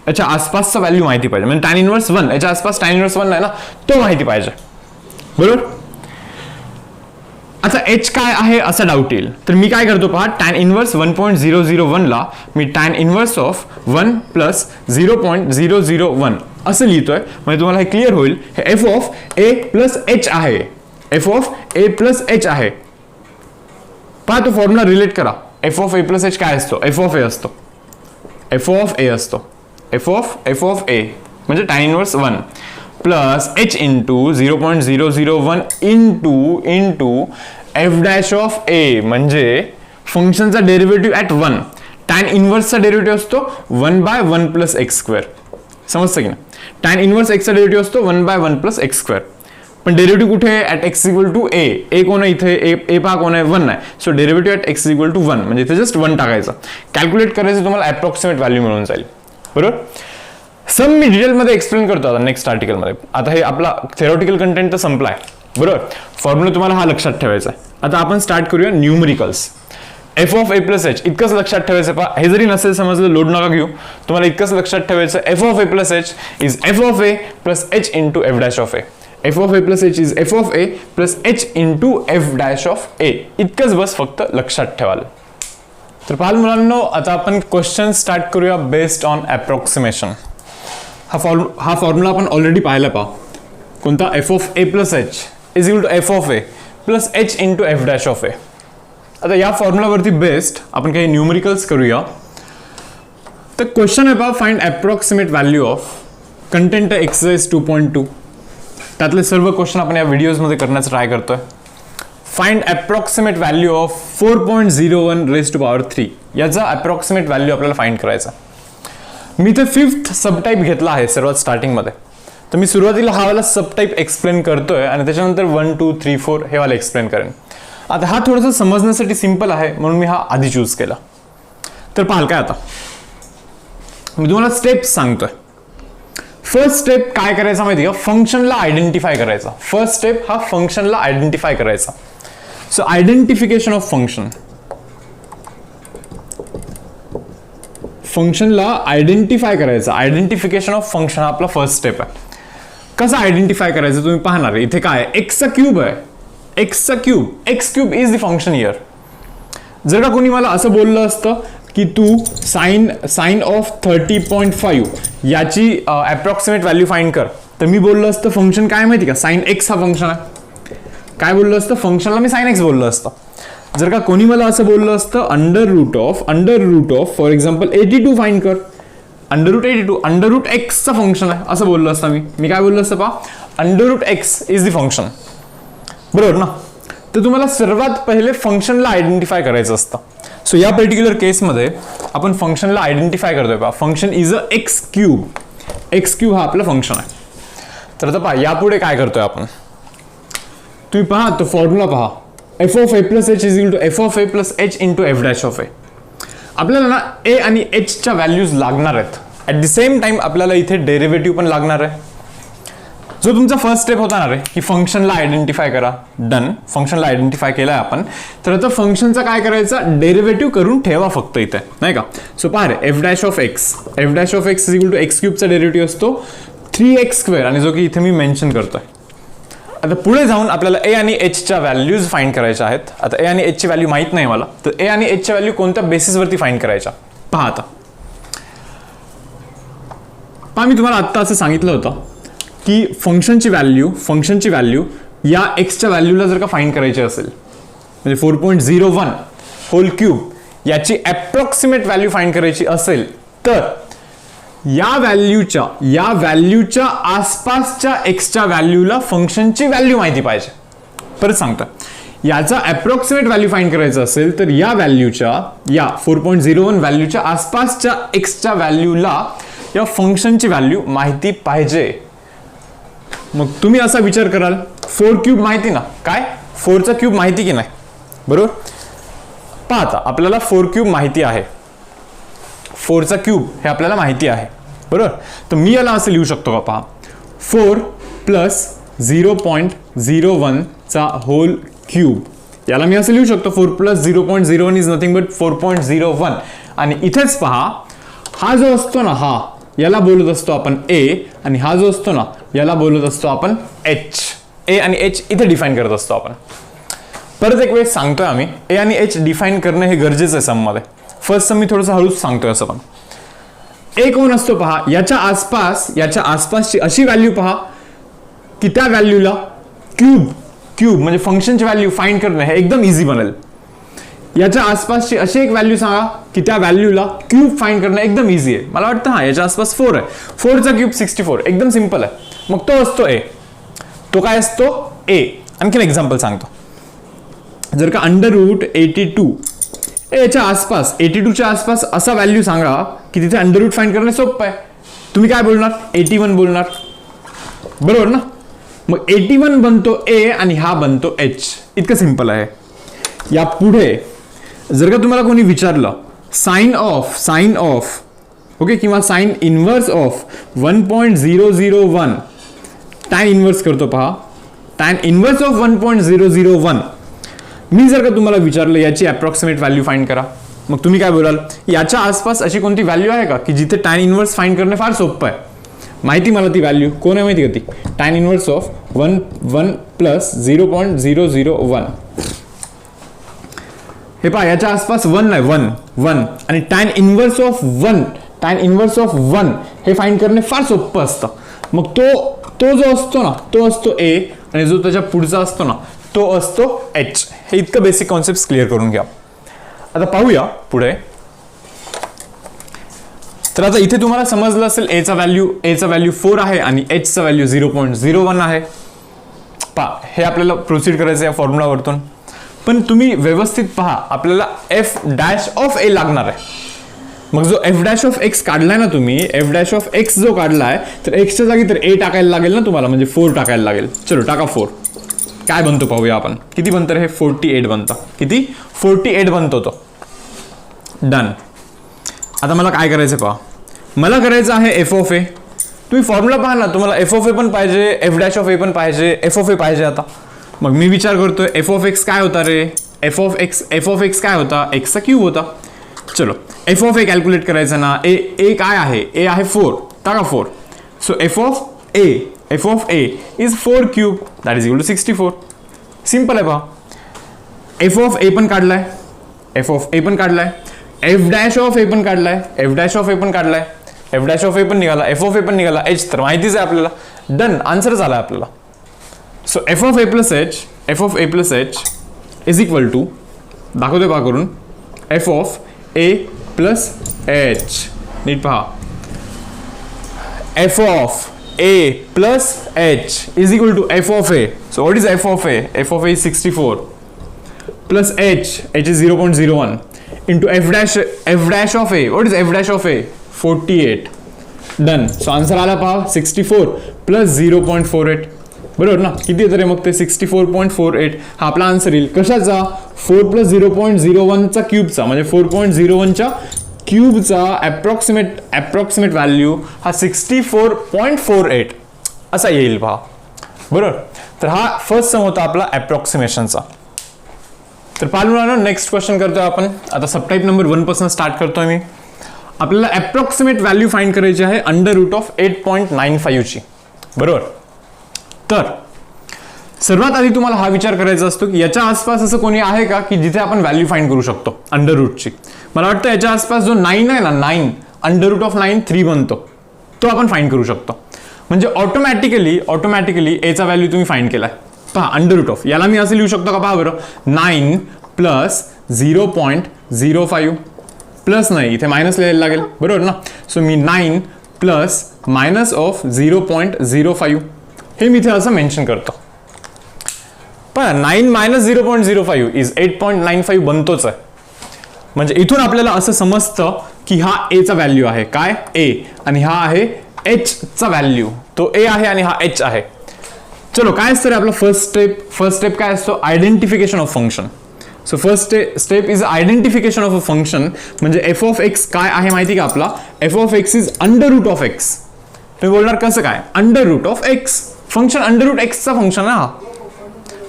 [SPEAKER 1] याच्या आसपासचा व्हॅल्यू माहिती पाहिजे. म्हणजे टॅन इनवर्स 1 याच्या आसपास टॅन इनवर्स 1 आहे ना तो माहिती पाहिजे, बरोबर. आता एच काय आहे असा डाऊट येईल तर मी काय करतो पहा, टॅन इनवर्स 1.001 ला मी टॅन इनवर्स ऑफ 1 प्लस 0.001 असं लिहितोय. म्हणजे तुम्हाला हे क्लिअर होईल. हे F of A plus H आहे, F of A plus H आहे. पहा तो फॉर्म्युला रिलेट करा. F of A plus H काय असतो, एफ ऑफ ए असतो, एफ ऑफ ए असतो, एफ ऑफ ए म्हणजे tan inverse 1 plus H into 0.001 into F dash of ए म्हणजे फंक्शनचा डेरिव्हेटिव्ह ॲट 1. टॅन इनवर्सचा डेरिव्हेटिव्ह असतो 1/1 प्लस एक्स स्क्वेअर. समजतं की ना, टॅन इनवर्स एक्सचा डेरिव्हेटिव्ह असतो 1/1 प्लस एक्स स्क्वेअर. पण डेरिव्हेटिव्ह कुठे आहे, at x equal to a. A कोण आहे इथे, ए पहा कोण आहे, 1 आहे. So derivative at x equal to 1 म्हणजे इथे जस्ट 1 टाकायचं. कॅल्क्युलेट करायचं, तुम्हाला अप्रॉक्सिमेट व्हॅल्यू मिळून जाईल, बरोबर. सम मी डिटेलमध्ये एक्सप्लेन करतो आता नेक्स्ट आर्टिकलमध्ये. आता हे आपला थेरॉटिकल कंटेंट तर संपलाय, बरोबर. फॉर्म्युला तुम्हाला हा लक्षात ठेवायचा आहे. आता आपण स्टार्ट करूया numericals. F of A plus H इतकंच लक्षात ठेवायचं. पहा हे जरी नसेल समजलं लोड नका घेऊ, तुम्हाला इतकंच लक्षात ठेवायचं. F of A plus H is F of A plus H into F dash of A. F of A plus H is F of A plus H into F dash of A. इतकंच बस फक्त लक्षात ठेवाल. तर पाहाल मुलांनो, आता आपण क्वेश्चन स्टार्ट करूया बेस्ड ऑन अप्रॉक्सिमेशन. हा फॉर्म्युला आपण ऑलरेडी पाहिला. पहा कोणता, F of A plus H is equal to F of A plus H into F dash of A. आता या फॉर्म्युलावरती बेस्ड आपण काही न्यूमरिकल्स करूया. तर क्वेश्चन आहे पहा, find approximate value of content exercise 2.2. त्यातले सर्व क्वेश्चन आपण या व्हिडिओजमध्ये करण्याचा ट्राय करतोय. Find approximate value of 4.01 raise to power 3. याचा अप्रॉक्सिमेट व्हॅल्यू आपल्याला फाइंड करायचा. मी इथे 5th सबटाईप घेतला आहे सर्वात स्टार्टिंगमध्ये. तर मी सुरुवातीला हा वाला सबटाईप एक्सप्लेन करतोय आणि त्याच्यानंतर 1, 2, 3, 4 हे वाला एक्सप्लेन करेन. आता हा थोडंसं समजण्यासाठी सिंपल आहे म्हणून मी हा आधी चूज केला. तर पाहाल काय, आता मी तुम्हाला स्टेप्स सांगतोय. फर्स्ट स्टेप काय करायचा माहिती का, फंक्शनला आयडेंटिफाय करायचा. फर्स्ट स्टेप हा फंक्शनला आयडेंटिफाय करायचा. सो आयडेंटिफिकेशन ऑफ फंक्शन, फंक्शनला आयडेंटिफाय करायचं. आयडेंटिफिकेशन ऑफ फंक्शन हा आपला फर्स्ट स्टेप आहे. कसं आयडेंटिफाय करायचं तुम्ही पाहणार आहे. इथे काय एक्सचा क्यूब आहे, एक्सचा cube, x cube is the function here. जर का कोणी मला असं बोललं असतं की तू साइन ऑफ 30.5 याची अप्रॉक्सिमेट व्हॅल्यू फाइंड कर, तर मी बोललो असतं फंक्शन काय माहिती का, साइन एक्स हा फंक्शन आहे. काय बोललो असतं, फंक्शनला मी साइन एक्स बोललो असतं. जर का कोणी मला असं बोललं असतं under root of for example 82 find कर, अंडर रूट एक्सचं फंक्शन आहे असं बोललो असतं मी काय बोललो असतं पहा, under root x is the function. बरोबर ना. तर तुम्हाला सर्वात पहिले फंक्शनला आयडेंटिफाय करायचं असतं. सो या पर्टिक्युलर केसमध्ये आपण फंक्शनला आयडेंटिफाय करतोय पहा, function is a x cube हा आपलं फंक्शन आहे. तर आता पहा यापुढे काय करतोय आपण, तुम्ही पहा तो फॉर्म्युला पहा, F of A plus H is equal to F of A plus H into F dash of A. आपल्याला ना ए आणि एचच्या व्हॅल्यूज लागणार आहेत. ॲट द सेम टाइम आपल्याला इथे डेरिव्हेटिव्ह पण लागणार आहे. जो तुमचा फर्स्ट स्टेप होता ना रे, की फंक्शनला आयडेंटिफाय करा. डन, फंक्शनला आयडेंटिफाय केलाय आपण. तर आता फंक्शनचा काय करायचं, डेरिव्हेटिव्ह करून ठेवा फक्त इथे, नाही का. सो पहा रे, F dash of x is equal to X क्यूबचा डेरिव्हेटिव्ह असतो 3x², आणि जो की इथे मी मेन्शन करतोय. आता पुढे जाऊन आपल्याला ए आणि एचच्या व्हॅल्यूज फाइंड करायच्या आहेत. आता ए आणि एचची व्हॅल्यू माहित नाही मला, तर ए आणि एचच्या व्हॅल्यू कोणत्या बेसिसवरती फाइंड करायच्या पहा. आता पहा, मी तुम्हाला आत्ता असं सांगितलं होतं की फंक्शनची व्हॅल्यू या एक्सच्या व्हॅल्यूला जर का फाइंड करायची असेल, म्हणजे 4.01 होल क्यूब याची अप्रॉक्सिमेट व्हॅल्यू फाइंड करायची असेल, तर या व्हॅल्यूच्या आसपासच्या एक्सच्या व्हॅल्यूला फंक्शनची व्हॅल्यू माहिती पाहिजे. परत सांगतो, याचा अप्रॉक्सिमेट व्हॅल्यू फाइंड करायचं असेल तर या 4.01 व्हॅल्यूच्या आसपासच्या एक्सच्या व्हॅल्यूला या फंक्शनची व्हॅल्यू माहिती पाहिजे. मग तुम्ही असा विचार कराल, 4 क्यूब माहिती ना, काय 4चा क्यूब माहिती की नाही, बरोबर. पहा आता आपल्याला 4 क्यूब माहिती आहे, 4चा क्यूब हे आपल्याला माहिती आहे, बरोबर. तर मी याला असं लिहू शकतो का पहा, 4 प्लस 0.01 चा होल क्यूब. याला मी असं लिहू शकतो 4 प्लस 0.01 इज नथिंग बट 4.01. आणि इथेच पहा, हा जो असतो ना, हा याला बोलत असतो आपण ए, आणि हा जो असतो ना याला बोलत असतो आपण एच. ए आणि एच इथे डिफाईन करत असतो आपण. परत एक वेळेस सांगतोय आम्ही, ए आणि एच डिफाईन करणे हे गरजेचं आहे सममध्ये. फर्स्ट सम मी थोडंसं हळूच सांगतोय असं. पण ए कोण असतो पहा, याच्या आसपासची अशी व्हॅल्यू पहा की त्या व्हॅल्यूला क्यूब म्हणजे फंक्शनची व्हॅल्यू फाइंड करणे हे एकदम इझी बनेल. याच्या आसपासची अशी एक व्हॅल्यू सांगा की त्या व्हॅल्यूला क्यूब फाइंड करणं एकदम इझी आहे. मला वाटतं हा याच्या आसपास 4 आहे, 4चा क्यूब 64, एकदम सिंपल आहे. मग तो असतो ए. तो काय असतो ए. आणखीन एक्झाम्पल सांगतो, जर का अंडर रूट 82 याच्या आसपास 82च्या आसपास असा व्हॅल्यू सांगा की तिथे अंडर रूट फाइंड करणे सोपं आहे. तुम्ही काय बोलणार, 81 बोलणार, बरोबर ना. मग 81 बनतो ए आणि हा बनतो एच. इतकं सिंपल आहे. या पुढे जर का तुम्हाला कोणी विचारलं साइन ऑफ ओके, किंवा sine inverse of 1.001 tan inverse करतो पहा, टॅन इनवर्स ऑफ 1.001. मी जर का तुम्हाला विचारलं याची अप्रॉक्सिमेट व्हॅल्यू फाइंड करा, मग तुम्ही काय बोलाल, याच्या आसपास अशी कोणती व्हॅल्यू आहे का की जिथे टॅन इनवर्स फाइंड करणे फार सोपं आहे. माहिती मला ती व्हॅल्यू कोण आहे माहिती का, ती टॅन इनवर्स ऑफ 1 प्लस 0.001. हे पहा याच्या आसपास 1 आहे, 1 आणि टॅन इनवर्स ऑफ 1 हे फाइंड करणे फार सोपं असतं. मग तो जो असतो ना तो असतो ए, आणि जो त्याच्या पुढचा असतो ना तो असतो एच. हे इतकं बेसिक कॉन्सेप्ट क्लिअर करून घ्या. आता पाहूया पुढे. तर आता इथे तुम्हाला समजलं असेल एचा व्हॅल्यू 4 आहे आणि एचचा व्हॅल्यू 0.01 आहे. पहा, हे आपल्याला प्रोसीड करायचं या फॉर्म्युलावरतून. पण तुम्ही व्यवस्थित पहा, आपल्याला एफ डॅश ऑफ ए लागणार आहे. मग जो एफ डॅश ऑफ एक्स काढलाय ना तुम्ही, एफ डॅश ऑफ एक्स जो काढलाय, तर एक्सच्या जागी तर ए टाकायला लागेल ना तुम्हाला, म्हणजे 4 टाकायला लागेल. चलो टाका 4. काय बनतो पाहूया आपण. किती बनतं रे? हे 48 बनतं. किती? 48 बनतो तो. डन. आता मला काय करायचं पहा, मला करायचं आहे एफ ऑफ ए. तुम्ही फॉर्म्युला पहा ना, तुम्हाला एफ ऑफ ए पण पाहिजे, एफ डॅश ऑफ ए पण पाहिजे, एफ ऑफ ए पाहिजे. आता मग मी विचार करतोय एफ ऑफ एक्स काय होता रे? एफ ऑफ एक्स काय होता? एक्सचा क्यूब होता. चलो एफ ऑफ ए कॅल्क्युलेट करायचं ना. ए काय आहे? ए आहे 4. टाका 4. So F of A is 4 cube, that is equal to 64. Simple आहे पहा. एफ ऑफ ए पण काढलाय, एफ ऑफ ए पण काढलाय, एफ डॅश ऑफ ए पण काढलाय, एफ डॅश ऑफ ए पण काढलाय, एफ डॅश ऑफ ए पण निघाला, एफ ऑफ ए पण निघाला, एच तर माहितीच आहे आपल्याला. डन. आन्सर झाला आपल्याला. So F of A plus H is equal to, दाखवतोय पहा करून, F of A plus H. नीट पहा, F of A plus H is equal to F of A. So what is F of A? F of A is 64 plus H is 0.01 into f dash of a. What is f dash of a? 48. Done. So answer आला पहा 64 plus 0.48. बरोबर ना? किती येतं रे मग ते? 64.48. हा आपला आन्सर येईल. कशाचा? 4 plus 0.01 चा क्यूबचा, म्हणजे 4.01च्या क्यूबचा अप्रॉक्सिमेट व्हॅल्यू हा 64.48 असा येईल पहा. बरोबर. तर हा फर्स्ट सम होता आपला अप्रॉक्सिमेशनचा. तर पाहूया नेक्स्ट क्वेश्चन करतोय आपण. आता सबटाईप नंबर 1 पासून स्टार्ट करतोय मी. आपल्याला अप्रॉक्सिमेट व्हॅल्यू फाइंड करायची आहे अंडर रूट ऑफ 8.95 ची. बरोबर. तर सर्वात आधी तुम्हाला हा विचार करायचा असतो की याच्या आसपास असं कोणी आहे का की जिथे आपण व्हॅल्यू फाइंड करू शकतो अंडर रूटची. मला वाटतं याच्या आसपास जो 9 आहे ना, 9 अंडर रूट ऑफ 9 3 बनतो, तो आपण फाइंड करू शकतो. म्हणजे ऑटोमॅटिकली एचा व्हॅल्यू तुम्ही फाइंड केलाय. पहा अंडर रूट ऑफ, याला मी असं लिहू शकतो का? पहा बरं, 9 प्लस 0.05 प्लस नाही, इथे मायनस लिहायला लागेल. बरोबर ना? So me 9 plus minus of 0.05 हे मी इथे असं मेन्शन करतो. पण 9 मायनस 0.05 इज 8.95 बनतोच आहे. म्हणजे इथून आपल्याला असं समजतं की हा एचा व्हॅल्यू आहे. काय? ए. आणि हा आहे एच चा व्हॅल्यू. तो ए आहे आणि हा एच आहे. चलो काय असतं रे आपला फर्स्ट स्टेप काय असतो? Identification of function. So first step is identification of a function. म्हणजे एफ ऑफ एक्स काय आहे माहिती का आपला? F of x is under root of x. तुम्ही बोलणार कसं काय? Under root of x. Function under root एक्सचा फंक्शन आहे हा.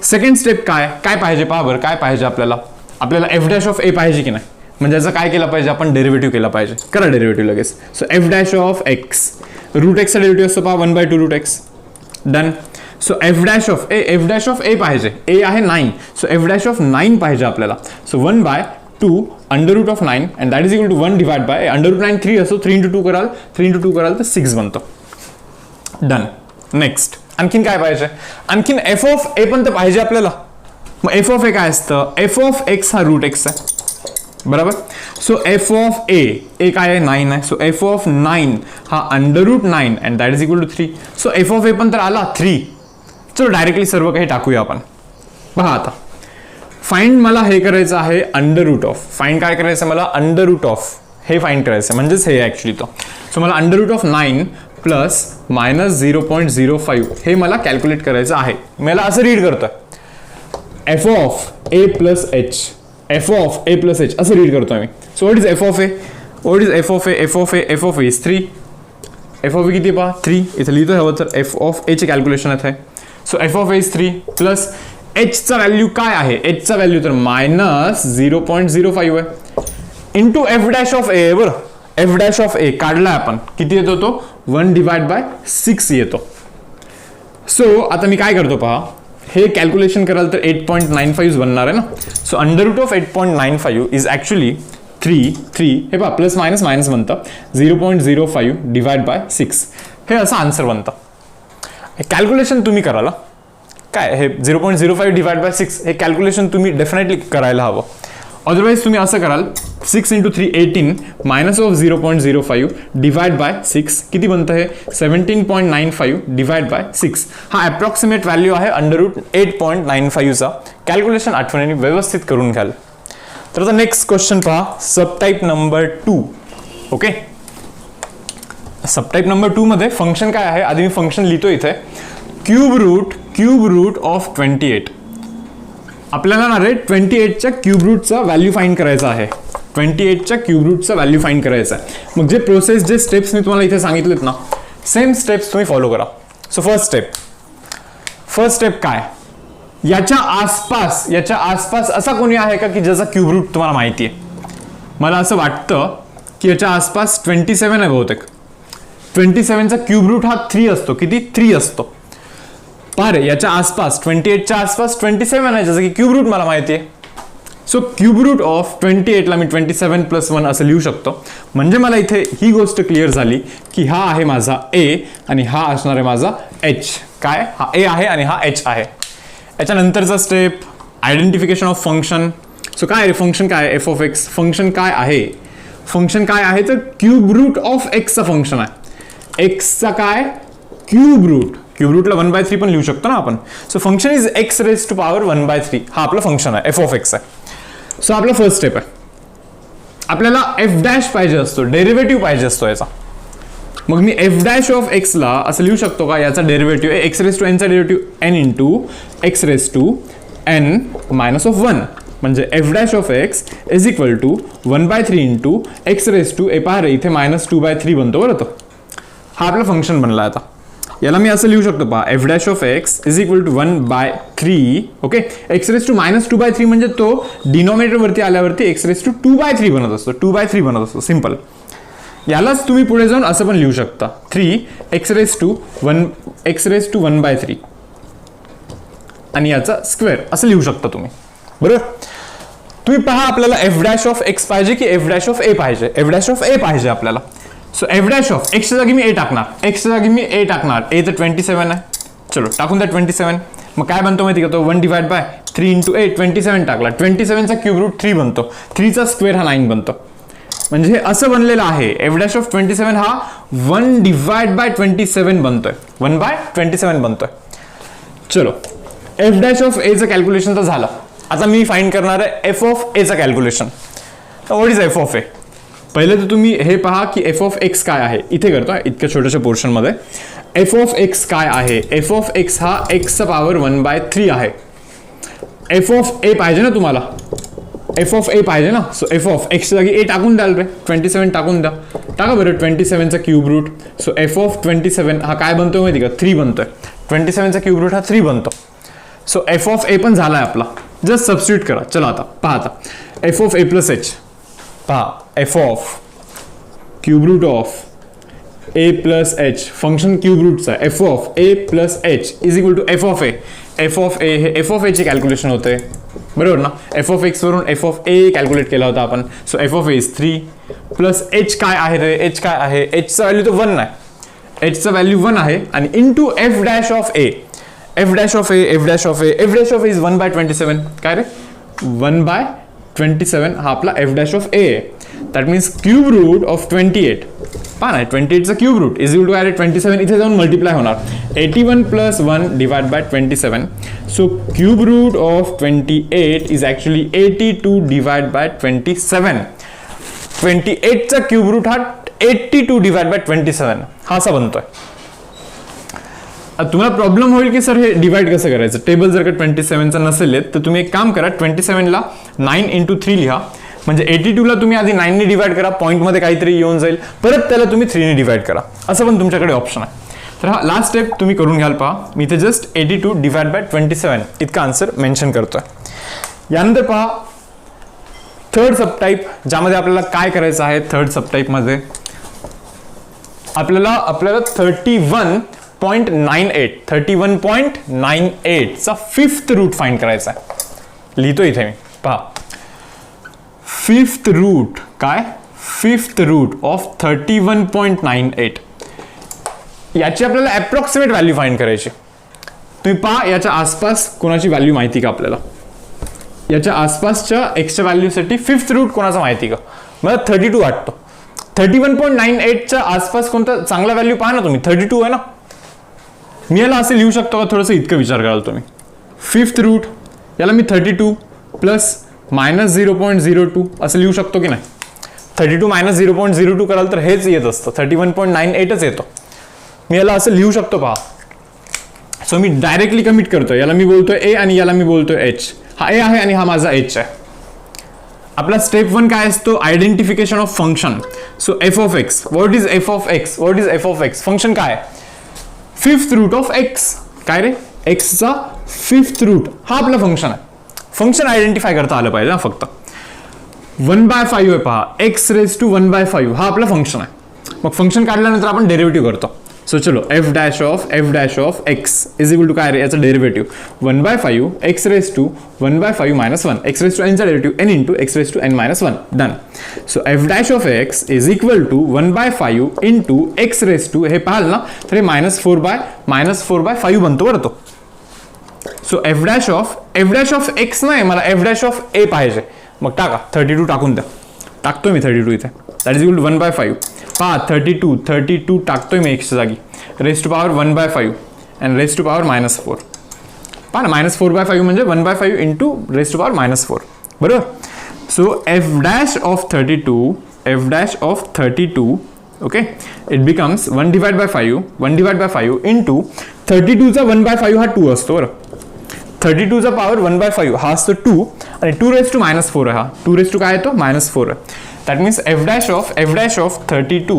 [SPEAKER 1] सेकंड स्टेप काय पाहिजे पहा बरं. काय पाहिजे आपल्याला एफ डॅश ऑफ ए पाहिजे की नाही. म्हणजे याचा काय केला पाहिजे आपण? डेरिव्हेटिव्ह केला पाहिजे. करा डेरिव्हेटिव्ह लगेच. So f dash of x, root एक्सचा डेरिव्हेटिव्ह असतो पहा 1/2 root x. Done. So f dash of a पाहिजे. ए आहे 9. सो एफ डॅश ऑफ 9 पाहिजे आपल्याला. So 1/2 under root of 9 and that is equal to 1 divide by under root 9 3 असतो. 3 into 2 कराल तर 6 बनतो. डन. नेक्स्ट आणखीन काय पाहिजे? आणखीन एफ ऑफ ए पण तर पाहिजे आपल्याला. मग एफ ऑफ ए काय असतं? एफ ऑफ एक्स हा रूट एक्स आहे. बरोबर. सो एफ ऑफ ए काय आहे? 9 आहे. सो एफ ऑफ 9 हा under root 9 and that is equal to 3. So F of a पण तर आला 3. चलो डायरेक्टली सर्व काही टाकूया आपण. पहा आता फाइंड मला हे करायचं आहे अंडर रूट ऑफ. फाइंड काय करायचं मला? अंडर रूट ऑफ हे फाइंड करायचं, म्हणजेच हे ॲक्च्युली तो. सो मला under root of 9 plus minus 0.05 हे मला कॅल्क्युलेट करायचं आहे. मला असं रीड करतोय f of A plus h, f of A plus h असं रीड करतोय मी. So what is F of A? F of A is 3. F of a किती पहा? 3. इथे लिहितोय हवं तर एफ ऑफ ए चे कॅल्क्युलेशन आहे. So F of A is 3 plus एचचा व्हॅल्यू काय आहे? एचचा व्हॅल्यू तर मायनस 0.05 आहे into F dash of a. बरं, एफ डॅश ऑफ ए काढलाय आपण. किती येतो तो? 1 डिवाइड बाय 6 येतो. सो आता मी काय करतो पहा, हे कॅल्क्युलेशन कराल तर 8.95 बनणार आहे ना. So under root of 8.95 is actually 3 हे पहा प्लस मायनस बनतं 0.05 डिवाइड बाय 6 हे असं आन्सर बनतं. हे कॅल्क्युलेशन तुम्ही कराल काय? हे 0.05 डिवाइड बाय 6 हे कॅल्क्युलेशन तुम्ही डेफिनेटली करायला हवं. अदरवाईज तुम्ही असं कराल 6 into 3 18 minus of 0.05 divide by 6 किती बनतं हे 17.95 डिवाइड बाय 6 हा अप्रॉक्सिमेट व्हॅल्यू आहे √8.95 चा कॅल्क्युलेशन आठवणीने व्यवस्थित करून घ्याल. तर आता नेक्स्ट क्वेश्चन पहा subtype number 2. Okay subtype number 2 मध्ये फंक्शन काय आहे आधी मी फंक्शन लिहितो इथे क्यूब रूट ऑफ 28. आपल्याला ना रे 28च्या क्यूब रूटचा व्हॅल्यू फाइंड करायचा आहे 28च्या क्यूब रूटचा व्हॅल्यू फाइंड करायचा आहे. मग जे प्रोसेस जे स्टेप्स मी तुम्हाला इथे सांगितलेत ना सेम स्टेप्स तुम्ही फॉलो करा. सो फर्स्ट स्टेप काय याच्या आसपास असा कोणी आहे का की ज्याचा क्यूब रूट तुम्हाला माहिती आहे. मला असं वाटतं की याच्या आसपास 27 आहे बहुतेक. 27चा क्यूब रूट हा 3 असतो. किती 3 असतो. पारे याच्या आसपास 28च्या आसपास 27 आहे ज्याचं की क्यूब रूट मला माहिती आहे. सो क्यूब रूट ऑफ 28 ला मी 27 + 1 असं लिहू शकतो. म्हणजे मला इथे ही गोष्ट क्लिअर झाली की हा आहे माझा ए आणि हा असणार आहे माझा एच. काय हा ए आहे आणि हा एच आहे. याच्यानंतरचा step identification of function. So काय रे फंक्शन काय एफ ऑफ एक्स. फंक्शन काय आहे तर क्यूब रूट ऑफ एक्सचं फंक्शन आहे. एक्सचा काय क्यूब रूटला 1/3 पण लिहू शकतो ना आपण. So function is x raise to power 1/3 हा आपला फंक्शन आहे एफ ऑफ एक्स आहे. सो आपला फर्स्ट स्टेप आहे आपल्याला एफ डॅश पाहिजे असतो डेरिव्हेटिव्ह पाहिजे असतो याचा. मग मी एफ डॅश ऑफ एक्स ला असं लिहू शकतो का याचा डेरिव्हेटिव्ह एक्स रेज टू एनचा derivative n into x raise to n minus of 1 म्हणजे f dash of x is equal to 1/3 into x raise to ए पाहरे इथे -2/3 बनतो बरं. तो हा आपला फंक्शन बनला. आता याला मी असं लिहू शकतो पहा f dash of x is equal to 1/3. Okay x raise to -2/3 म्हणजे तो डिनॉमिनेटर वरती आल्यावरती एक्स रेज टू 2/3 बनत असतो 2/3 बनत असतो सिंपल. यालाच तुम्ही पुढे जाऊन असं पण लिहू शकता 3 एक्स रेज टू 1/3 आणि याचा स्क्वेअर असं लिहू शकता तुम्ही बरोबर. तुम्ही पहा आपल्याला एफ डॅश ऑफ एक्स पाहिजे की एफ डॅश ऑफ ए पाहिजे. एफ डॅश ऑफ ए पाहिजे आपल्याला. सो एफ डॅश ऑफ एक्सच्या जागी मी ए टाकणार ए तर 27 आहे. चलो टाकून द्या 27. मग काय बनतो माहिती का तो 1/3 इंटू ए 27 टाकला 27चा क्यूब रूट 3 बनतो 3चा स्क्वेअर हा 9 बनतो. म्हणजे हे असं बनलेलं आहे एफ डॅश ऑफ 27 हा 1/27 बनतोय 1/27 बनतोय. चलो एफ डॅश ऑफ एचं कॅल्क्युलेशन तर झालं. आता मी फाइंड करणार आहे एफ ऑफ एचं calculation. What is F of a. पहिले तर तुम्ही हे पहा की एफ ऑफ एक्स काय आहे. इथे करतो इतक्या छोट्याशा पोर्शनमध्ये एफ ऑफ एक्स काय आहे. एफ ऑफ एक्स हा एक्सचा पॉवर 1/3 आहे. एफ ऑफ ए पाहिजे ना तुम्हाला एफ ऑफ ए पाहिजे ना. सो एफ ऑफ एक्सच्या जागी ए टाकून द्याल रे 27 टाकून द्या. टाका बरं 27चा cube root. So F of 27 हा काय बनतोय माहिती का 3 बनतोय. 27चा क्यूब रूट हा 3 बनतो. सो एफ ऑफ ए पण झालाय आपला. जस्ट सबस्टिट्यूट करा. चला आता पहा आता f of A plus h पहा F of cube root of A plus h function cube रूटचा f of A plus H is equal to F of A. F of a हे F of एची calculation होते बरोबर ना. F of x वरून f of a calculate केला होता आपण. So F of A is 3 plus H काय आहे रे एच काय आहे एचचा व्हॅल्यू तर 1 आहे. एचचा व्हॅल्यू 1 आहे आणि into F dash of A f dash of A is 1/27 काय रे 1/27 हा आपला f dash of a. That means cube root of 28 पहा ना 28चा cube root is equal to काय रे 27 इथे जाऊन मल्टिप्लाय होणार 81 + 1 divide by 27. So cube root of 28 is actually 82 divide by 27. 28चा क्यूब रूट हा 82 डिवाइड बाय 27 हा असा बनतोय. तुम्हाला प्रॉब्लेम होईल की सर हे डिवाइड कसं करायचं. टेबल जर का 27चा नसेल तर तुम्ही एक काम करा 27 ला 9 इंटू 3 लिहा म्हणजे 82 ला तुम्ही आधी 9 ने डिवाइड करा पॉईंटमध्ये काहीतरी येऊन जाईल परत त्याला तुम्ही 3 ने डिवाइड करा असं पण तुमच्याकडे ऑप्शन आहे. तर हा लास्ट स्टेप तुम्ही करून घ्याल पहा. मी इथे जस्ट 82 डिवाइड बाय 27 इतका आन्सर मेन्शन करतोय. यानंतर पहा थर्ड सबटाइप ज्यामध्ये आपल्याला काय करायचं आहे. थर्ड सबटाइपमध्ये आपल्याला 31.98 चा फिफ्थ रूट फाइंड करायचा आहे. लिहितो इथे मी पहा फिफ्थ रूट ऑफ 31.98 याची आपल्याला अप्रॉक्सिमेट व्हॅल्यू फाइंड करायची. तुम्ही पहा याच्या आसपास कोणाची व्हॅल्यू माहिती का आपल्याला. याच्या आसपासच्या एक्सच्या व्हॅल्यूसाठी फिफ्थ रूट कोणाचा माहिती का? मला 32 वाटतो. 31.98च्या आसपास कोणता चांगला व्हॅल्यू पहा ना तुम्ही. 32 आहे ना. मी याला असे लिहू शकतो का? थोडंसं इतकं विचार कराल तुम्ही. फिफ्थ रूट याला मी 32 प्लस मायनस 0.02 असं लिहू शकतो की नाही? 32 मायनस 0.02 कराल तर हेच येत असतं. 31.98च येतो. मी याला असं लिहू शकतो पहा. सो मी डायरेक्टली कमिट करतोय. याला मी बोलतोय ए आणि याला मी बोलतोय एच. हा ए आहे आणि हा माझा एच आहे. आपला स्टेप 1 काय असतो? Identification of function. So F of x. What is F of x? What is F of x? Function काय? Fifth root of x. काय रे? एक्सचा फिफ्थ रूट हा आपला फंक्शन आहे. फंक्शन आयडेंटिफाय करता आलं पाहिजे ना फक्त. 1/5 आहे पहा. एक्स रेज टू 1/5 हा आपला फंक्शन आहे. मग फंक्शन काढल्यानंतर आपण डेरिव्हेटिव्ह करतो. सो चलो f dash of x is equal to काय रे? याचं derivative 1/5 x raise to 1/5 minus 1. X raise to एनचा derivative n into x raise to n minus 1. Done. So f dash of x is equal to 1/5 into x raise to हे पाहाल ना तर हे -4/5 बनतो बरं तो. So f dash of x नाही, मला एफ डॅश ऑफ ए पाहिजे. मग टाका 32 टाकून द्या. टाकतोय मी 32 इथे. That is equal to 1/5. पहा 32 टाकतोय मी एक्सच्या जागी. Raise to power 1/5 and raise to power -4. पहा ना -4/5 म्हणजे 1/5 इंटू रेज टू पॉवर -4. बरोबर. So f dash of 32 okay it becomes 1/5 into 32चा 1/5 हा 2 असतो बरं. 32चा पॉवर 1/5 हा असतो 2 आणि 2 रेज टू -4 आहे हा. 2 रेज टू काय येतो? -4 आहे. That means f dash of 32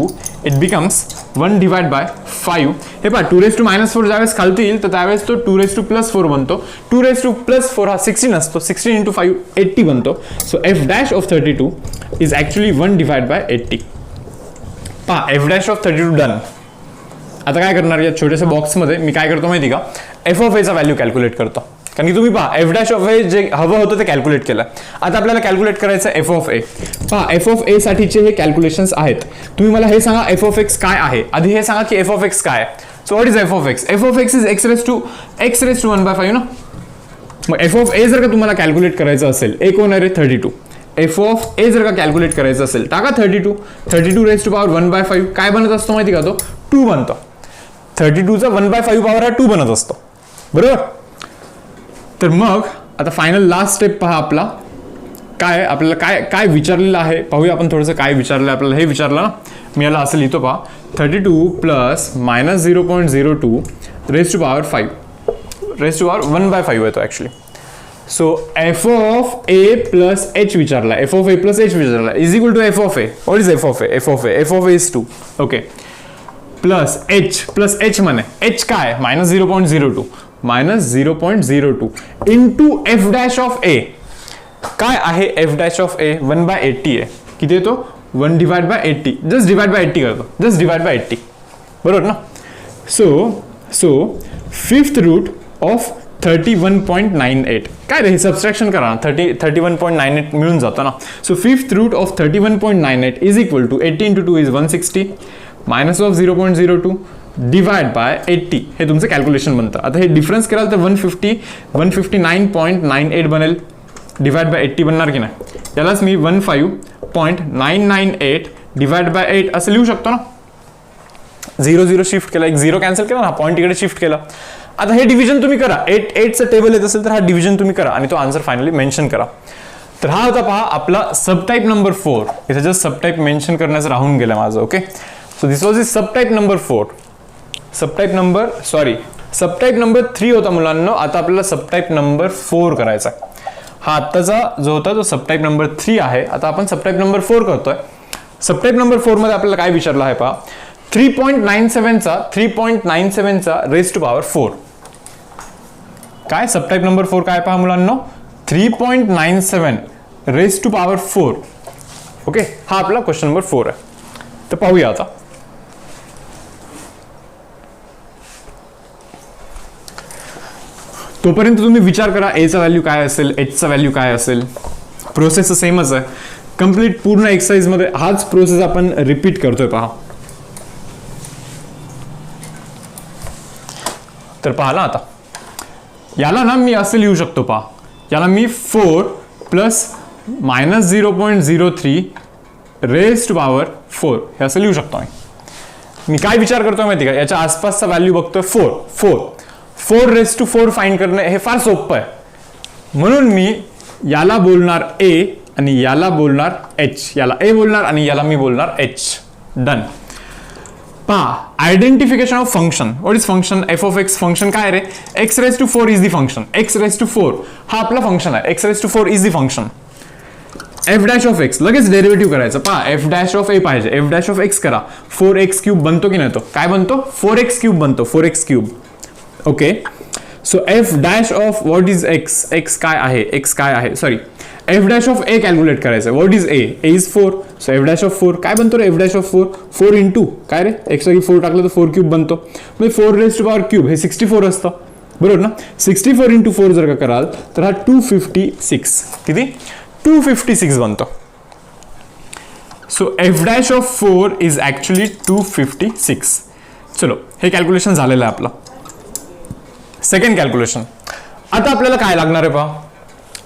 [SPEAKER 1] it becomes 1/5. हे पहा 2 raised to -4 ज्यावेळेस खालती येईल तर त्यावेळेस तो 2 raised to +4 बनतो. 2 raised to +4 हा 16 असतो. 16 into 5 80 बनतो. So f dash of 32 is actually 1/80. पहा f dash of 32 डन. आता काय करणार या छोट्याशा बॉक्समध्ये मी काय करतो माहिती का? f of a चा व्हॅल्यू कॅल्क्युलेट करतो. कारण की तुम्ही पहा एफ डॅश ऑफ ए जे हवं होतं ते कॅल्क्युलेट केलं. आता आपल्याला कॅल्क्युलेट करायचं एफ ऑफ ए. पहा एफ ऑफ ए साठीचे हे कॅल्क्युलेशन्स आहेत. तुम्ही मला हे सांगा एफ ऑफ एक्स काय आहे. आधी हे सांगा की एफ ऑफ एक्स काय आहे. So what is F of x? F of x is x raise to 1/5 ना. मग एफ ऑफ ए जर का तुम्हाला कॅल्क्युलेट करायचं असेल, ए कोण आहे रे? 32. एफ ऑफ ए जर का कॅल्क्युलेट करायचं असेल टाका 32 रेज टू पॉवर 1/5 काय बनत असतो माहिती का? तो 2 बनतो. 32चा 1/5 पॉवर हा 2 बनत असतो. बरोबर. तर मग आता फायनल लास्ट स्टेप पहा आपला काय आपल्याला काय विचारलेलं आहे पाहूया आपण थोडंसं. काय विचारलं आपल्याला हे विचारलं ना. मी याला असं लिहितो पहा 32 plus -0.02 raise to power 5 raise to power 1/5 येतो actually. So F of A plus h विचारला. F of A plus h विचारला is equal to F of a. What is F of A? F of A is 2. Okay plus h म्हणे h काय? -0.02 into F dash of a. काय आहे f dash of ए? 1/80 आहे. किती येतो? 1/80. Just divide by 80 करतो. Just divide by 80. बरोबर ना. सो फिफ्थ रूट ऑफ 31.98 काय रे? सबस्ट्रॅक्शन करा. 31.98 मिळून जातो ना. So fifth root of 31.98 is equal to 80 into 2 is 160 minus of 0.02 divide by 80 हे तुमचं कॅल्क्युलेशन बनतं. आता हे डिफरन्स कराल तर 159.98 बनेल. डिवाइड बाय 80 बनणार की नाही? यालाच मी 15.998 डिवाइड बाय 8 असं लिहू शकतो ना. 0 शिफ्ट केला, एक 0 कॅन्सल केला ना, पॉईंट इकडे शिफ्ट केला. आता हे डिव्हिजन तुम्ही करा. 8चं टेबल येत असेल तर हा डिव्हिजन तुम्ही करा आणि तो आन्सर फायनली मेन्शन करा. तर हा होता पहा आपला सबटाईप नंबर 4. इथे जस्ट सबटाईप मेन्शन करण्याचं राहून गेलं माझं. Okay so this was is सबटाईप number 4. सबटाईप number 3 होता मुलांना. आता आपल्याला सबटाईप नंबर 4 करायचा आहे. हा आत्ताचा जो होता तो सबटाईप नंबर 3 आहे. आता आपण सबटाईप नंबर 4 करतोय. सबटाईप नंबर 4 मध्ये आपल्याला काय विचारलं आहे पहा 3.97चा रेज टू पॉवर 4. काय सबटाईप नंबर 4 काय पहा मुलांना 3.97 रेज टू पॉवर 4. ओके हा आपला क्वेश्चन नंबर 4 आहे. तर पाहूया आता. तोपर्यंत तुम्ही विचार करा एचा व्हॅल्यू काय असेल, एचचा व्हॅल्यू काय असेल. प्रोसेस सेमच आहे. कंप्लीट पूर्ण एक्सरसाइज मध्ये हाच प्रोसेस आपण रिपीट करतोय पहा. तर पहा ना आता याला ना मी असं लिहू शकतो पहा. याला मी 4 प्लस -0.03 रेज टू पॉवर 4 हे असं लिहू शकतो मी काय विचार करतोय माहिती का, याच्या आसपासचा व्हॅल्यू बघतोय 4 रेज टू 4 फाइंड करणे हे फार सोपं आहे. म्हणून मी याला बोलणार ए आणि याला बोलणार एच, याला ए बोलणार आणि याला मी बोलणार एच. डन. पहा, identification of function. What is function? F of x function काय रे? X raise to 4 is the function. X raise to 4 हा आपला फंक्शन आहे. X raise to 4 is the function. F dash of x लगेच derivative करायचं. पहा, f dash of a पाहिजे. F dash of x करा. 4x क्यूब बनतो की नाही? तो काय बनतो? 4x क्यूब बनतो. 4x cube. Okay. So f dash of what is x? X काय आहे? एक्स काय आहे? Sorry, f dash of a calculate करायचं. What is a? A is 4. So f dash of 4 काय बनतो रे? एफ डॅश ऑफ 4 इंटू काय रे? एक्स जागी 4 टाकलं तर 4 क्यूब बनतो. म्हणजे 4 रेज टू पॉवर क्यूब हे 64 असतं. बरोबर ना? 64 इंटू 4 जर का कराल तर हा 256. किती? 256 बनतो. So f dash of 4 is actually 256. चलो, हे कॅल्क्युलेशन झालेलं आहे आपलं. Second calculation. आता आपल्याला काय लागणार आहे पहा,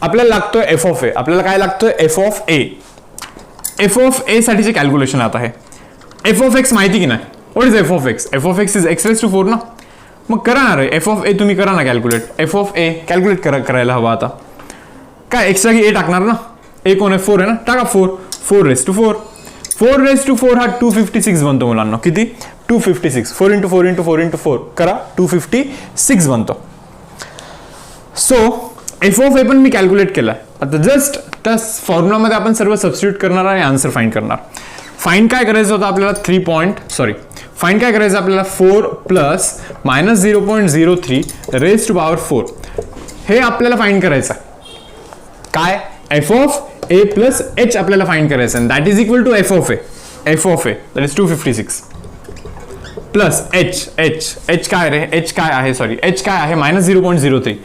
[SPEAKER 1] आपल्याला लागतोय एफ ऑफ ए. आपल्याला काय लागतोय? F of A. F of a साठीचे कॅल्क्युलेशन आता आहे. एफ ऑफ एक्स माहिती की नाही? What is F of x? F of x is x raise to 4 ना. मग करा ना रे, एफ ऑफ ए तुम्ही करा ना calculate. F of a calculate करायला हवा आता. काय एक्स जागी ए टाकणार ना? ए कोण आहे? 4 आहे ना. टाका 4 रेज टू 4. 4 रेज टू 4 हा 256 बनतो मुलांना. किती? 256. 4 इंटू 4 इंटू 4 इंटू 4 करा, 256 बनतो. सो एफ ऑफ ए पण मी कॅल्क्युलेट केला. आता जस्ट त्या फॉर्म्युलामध्ये आपण सर्व सबस्टिट्यूट करणार आणि आन्सर फाइंड करणार. फाइंड काय करायचं होतं आपल्याला? फाइंड काय करायचं आपल्याला? 4 प्लस -0.03 रेज टू पॉवर 4 हे आपल्याला फाइंड करायचं. काय? F of A plus h आपल्याला फाइंड करायचं. That is equal to F of A. F of a that is 256 plus H काय रे? एच काय आहे? सॉरी, एच काय आहे? -0.03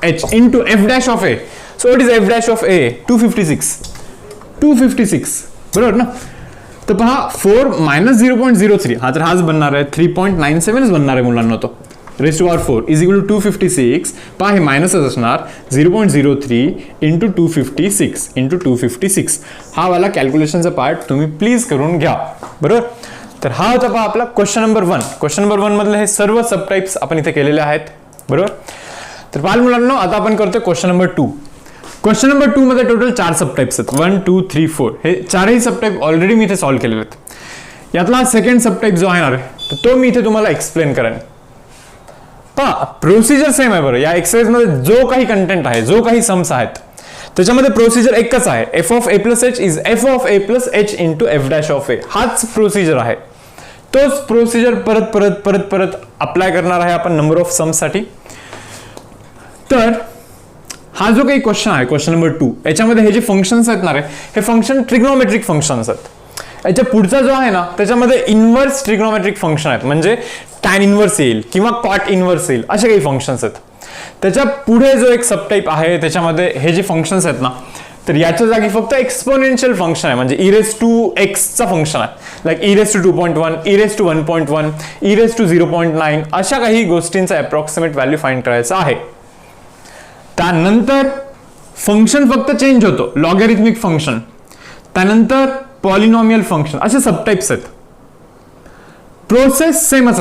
[SPEAKER 1] h into F dash of A. So it is f dash of a 256 बरोबर ना. तर पहा 4 -0.03 हा तर हाच बनणार आहे. 3.97 बनणार आहे मुलांना. तो raise to power 4 is equal to 256. पहा हे मायनसच असणार. 0.03 इंटू 256 हा वाला कॅल्क्युलेशनचा पार्ट तुम्ही प्लीज करून घ्या. बरोबर. तर हा होता पहा आपला क्वेश्चन नंबर 1. क्वेश्चन नंबर 1 मधले हे सर्व सबटाइप्स आपण इथे केलेले आहेत. बरोबर. तर पाल मुलांनो, आता आपण करतोय क्वेश्चन नंबर 2. क्वेश्चन नंबर 2 मध्ये टोटल 4 सबटाइप्स आहेत. 1 2 3 4 हे चारही सबटाइप ऑलरेडी मी इथे सॉल्व्ह केलेले आहेत. यातला सेकंड सबटाइप जो आहे ना रे, तर तो मी इथे तुम्हाला एक्सप्लेन करेन. पहा, प्रोसिजर सेम आहे. बरं, या एक्सरसाइज मध्ये जो काही कंटेंट आहे, जो काही सम्स आहेत, त्याच्यामध्ये प्रोसिजर एकच आहे. F of A plus H is F of A plus H into F dash of a. हाच प्रोसिजर आहे. तोच प्रोसिजर परत अप्लाय करणार आहे आपण नंबर ऑफ सम्स साठी. तर हा जो काही क्वेश्चन आहे, क्वेश्चन नंबर 2, याच्यामध्ये हे जे फंक्शन्स आहेत ना रे, हे फंक्शन ट्रिग्नोमेट्रिक फंक्शन्स आहेत. याच्या पुढचा जो आहे ना, त्याच्यामध्ये इन्व्हर्स ट्रिग्नोमेट्रिक फंक्शन आहेत. म्हणजे टॅन इन्व्हर्स येईल किंवा कॉट इन्व्हर्स येईल, असे काही फंक्शन्स आहेत. त्याच्या पुढे जो एक सबटाइप आहे, त्याच्यामध्ये हे जे फंक्शन्स आहेत ना, तर याच्या जागी फक्त एक्सपोनेन्शियल फंक्शन आहे. म्हणजे e रेज टू x चा फंक्शन आहे. Like e raise to 2.1, e raise to 1.1, e raise to 0.9 अशा काही गोष्टींचा अप्रॉक्सिमेट व्हॅल्यू फाइंड करायचा आहे. त्यानंतर फंक्शन फक्त चेंज होतो. लॉगॅरिथमिक फंक्शन, त्यानंतर पॉलिनॉमियल फंक्शन, असे सबटाइप्स आहेत. प्रोसेस सेमच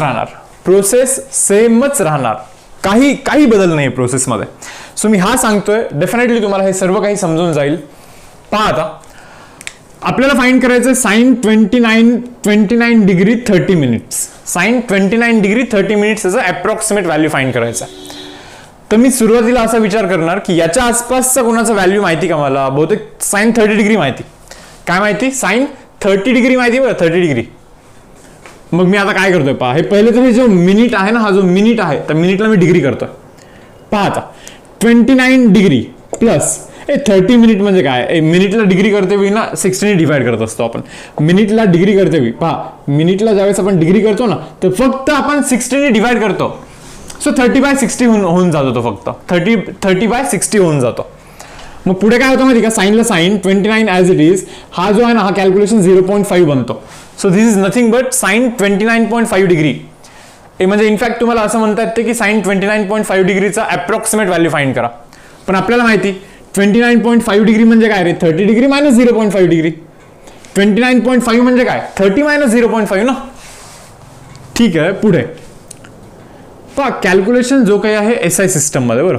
[SPEAKER 1] राहणार. काही बदल नाही प्रोसेसमध्ये. सो मी हा सांगतोय, डेफिनेटली तुम्हाला हे सर्व काही समजून जाईल. पहा, आता आपल्याला फाइंड करायचं sine 29 degree 30 minutes. Sine 29 degree 30 minutes याचा अप्रॉक्सिमेट व्हॅल्यू फाइंड करायचा. तर मी सुरुवातीला असा विचार करणार की याच्या आसपासचा कोणाचा व्हॅल्यू माहिती का मला? बहुतेक साइन 30 डिग्री माहिती. काय माहिती? साइन 30 डिग्री माहिती. बरं, 30 डिग्री. मग मी आता काय करतोय पहा, हे पहिले तर हे जो मिनिट आहे ना, हा जो मिनिट आहे, तर मिनिटला मी डिग्री करतोय. पहा आता 29 डिग्री प्लस 30 मिनिट म्हणजे काय? मिनिटला डिग्री करते वेळी ना 60 ने डिवाइड करत असतो आपण. मिनिटला डिग्री करते वेळी पहा, मिनिटला ज्यावेळेस आपण डिग्री करतो ना, तर फक्त आपण 60 ने डिवाइड करतो. सो 30/60 होऊन जातो. तो फक्त 30/60 होऊन जातो. मग पुढे काय होतं माहिती का? साईनला साइन 29 ॲज इट इज हा जो आहे ना, हा कॅल्क्युलेशन 0.5 बनतो. So this is nothing but sine 29.5 degree. म्हणजे इनफॅक्ट तुम्हाला असं म्हणता येते की साइन 29.5 डिग्रीचा अप्रॉक्सिमेट व्हॅल्यू फाइंड करा. पण आपल्याला माहिती 29.5 डिग्री म्हणजे काय रे 30 डिग्री मायनस 0.5 डिग्री. 29.5 म्हणजे काय 30 मायनस 0.5 ना. ठीक आहे पुढे पहा कॅल्क्युलेशन जो काही आहे SI सिस्टम मध्ये. बरं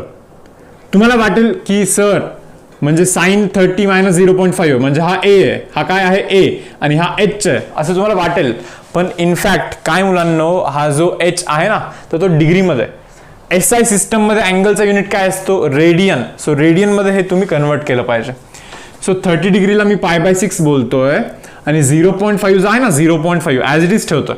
[SPEAKER 1] तुम्हाला वाटेल की सर म्हणजे साइन 30 मायनस 0.5 म्हणजे हा A आहे, हा काय आहे A आणि हा H आहे असं तुम्हाला वाटेल. पण इनफॅक्ट काय मुलांनो हा जो H आहे ना तर तो डिग्रीमध्ये. SI सिस्टम मध्ये अँगलचा युनिट काय असतो रेडियन. सो रेडियन मध्ये हे तुम्ही कन्वर्ट केलं पाहिजे. सो 30 डिग्रीला मी π/6 बोलतोय आणि 0.5 जो आहे ना 0.5 ॲज इट इज ठेवतोय.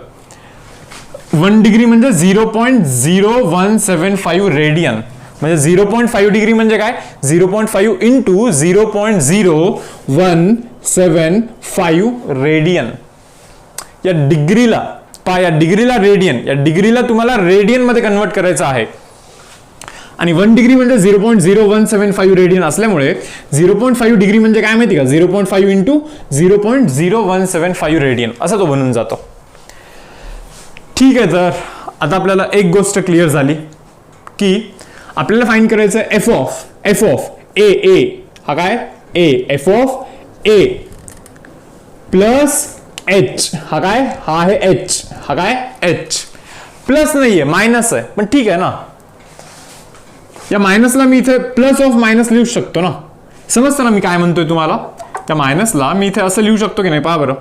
[SPEAKER 1] 1 डिग्री म्हणजे 0.0175 रेडियन म्हणजे 0.5 डिग्री म्हणजे काय 0.5 इंटू 0.0175 रेडियन. या डिग्रीला या डिग्रीला रेडियन, या डिग्रीला तुम्हाला रेडियन मध्ये कन्वर्ट करायचं आहे. आणि 1 डिग्री म्हणजे 0.0175 रेडियन असल्यामुळे 0.5 डिग्री म्हणजे काय माहिती का 0.5 इंटू 0.0175 रेडियन असा तो बनून जातो. ठीक आहे तर आता आपल्याला एक गोष्ट क्लिअर झाली की आपल्याला फाइंड करायचं आहे एफ ऑफ ए हा काय f of A plus H हा काय हा आहे एच हा काय एच प्लस नाहीये मायनस आहे पण ठीक आहे ना. या मायनसला मी इथे प्लस ऑफ मायनस लिहू शकतो ना. समजतं ना मी काय म्हणतोय तुम्हाला. त्या मायनसला मी इथे असं लिहू शकतो की नाही पहा बरं.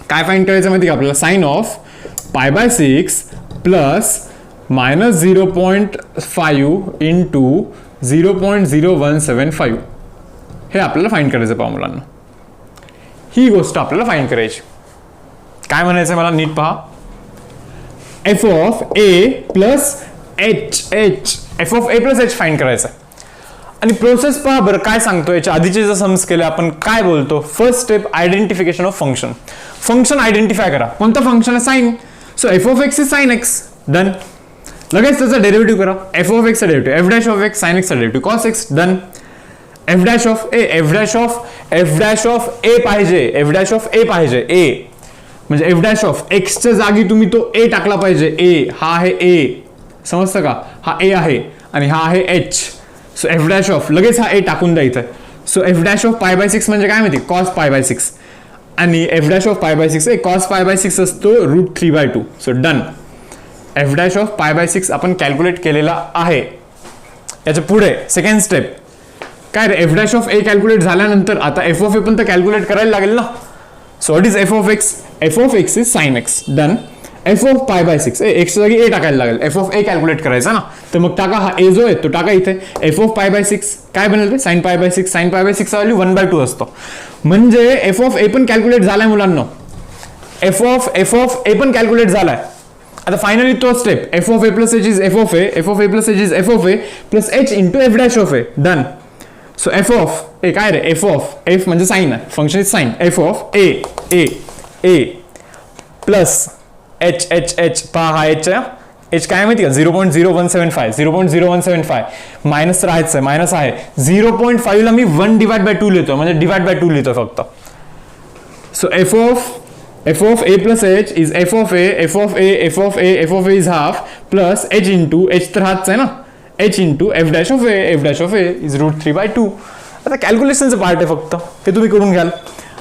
[SPEAKER 1] काय फाइंड करायचं माहिती का आपल्याला sine of π/6 plus minus 0.5 into 0.0175 हे आपल्याला फाइंड करायचं पहा मुलांना. ही गोष्ट आपल्याला फाइंड करायची. काय म्हणायचं मला नीट पहा. F of A plus h f of A plus H find करायचं. आणि प्रोसेस पहा बरं काय सांगतो. याच्या आधीचे जर सम्स केले आपण काय बोलतो first step identification of function. Function identify करा. कोणतं फंक्शन आहे sine. So F of x is sine x. Done. लगेच त्याचा डेरिव्हेटिव्ह करा. एफ ऑफ एक्सचा derivative f dash of x sine एक्सचा derivative cos x. Done. F dash of a पाहिजे. F dash of a पाहिजे ए म्हणजे f dash of एक्सच्या जागी तुम्ही तो ए टाकला पाहिजे. ए हा आहे ए समजतं का. हा ए आहे आणि हा आहे H. So f dash of लगेच हा ए टाकून द्यायचा. सो एफ डॅश ऑफ π/6 म्हणजे काय माहिती कॉस π/6 आणि एफ डॅश ऑफ π/6 कॉस π/6 असतो √3/2. So done. F dash of π/6 आपण कॅल्क्युलेट केलेला आहे. याच्या पुढे सेकंड स्टेप काय रे F dash of a calculate झाल्यानंतर आता एफ ऑफ ए पण तर कॅल्क्युलेट करायला लागेल ना. So what is F of x. F of x is sine x. Done. F of π/6 एक्सच्या जागी ए टाकायला लागेल. एफ ऑफ ए कॅल्क्युलेट करायचा ना तर मग टाका हा ए जो आहे तो टाका इथे. एफ ऑफ π/6 काय बनेल रे साइन π/6. साइन π/6 चा व्हॅल्यू 1/2 असतो म्हणजे एफ ऑफ ए पण कॅल्क्युलेट झालाय मुलांना. एफ ऑफ ए पण कॅल्क्युलेट झालाय. आता फायनली तो step f of A plus H is F of A. F of A plus H is F of A plus H into F dash of a. Done. So F of a काय रे f of f म्हणजे sine आहे function is sine. F of A plus h h h पहा हा h आहे. H काय माहिती का 0.0175 मायनस राहायचं आहे मायनस आहे. 0.5 ला मी 1/2 लिहितो म्हणजे /2 लिहितो फक्त. So F of A plus H is F of A is half plus H into H तर हाच आहे ना H into F dash of A is √3/2. आता कॅल्क्युलेशनचं पार्ट आहे फक्त हे तुम्ही करून घ्याल.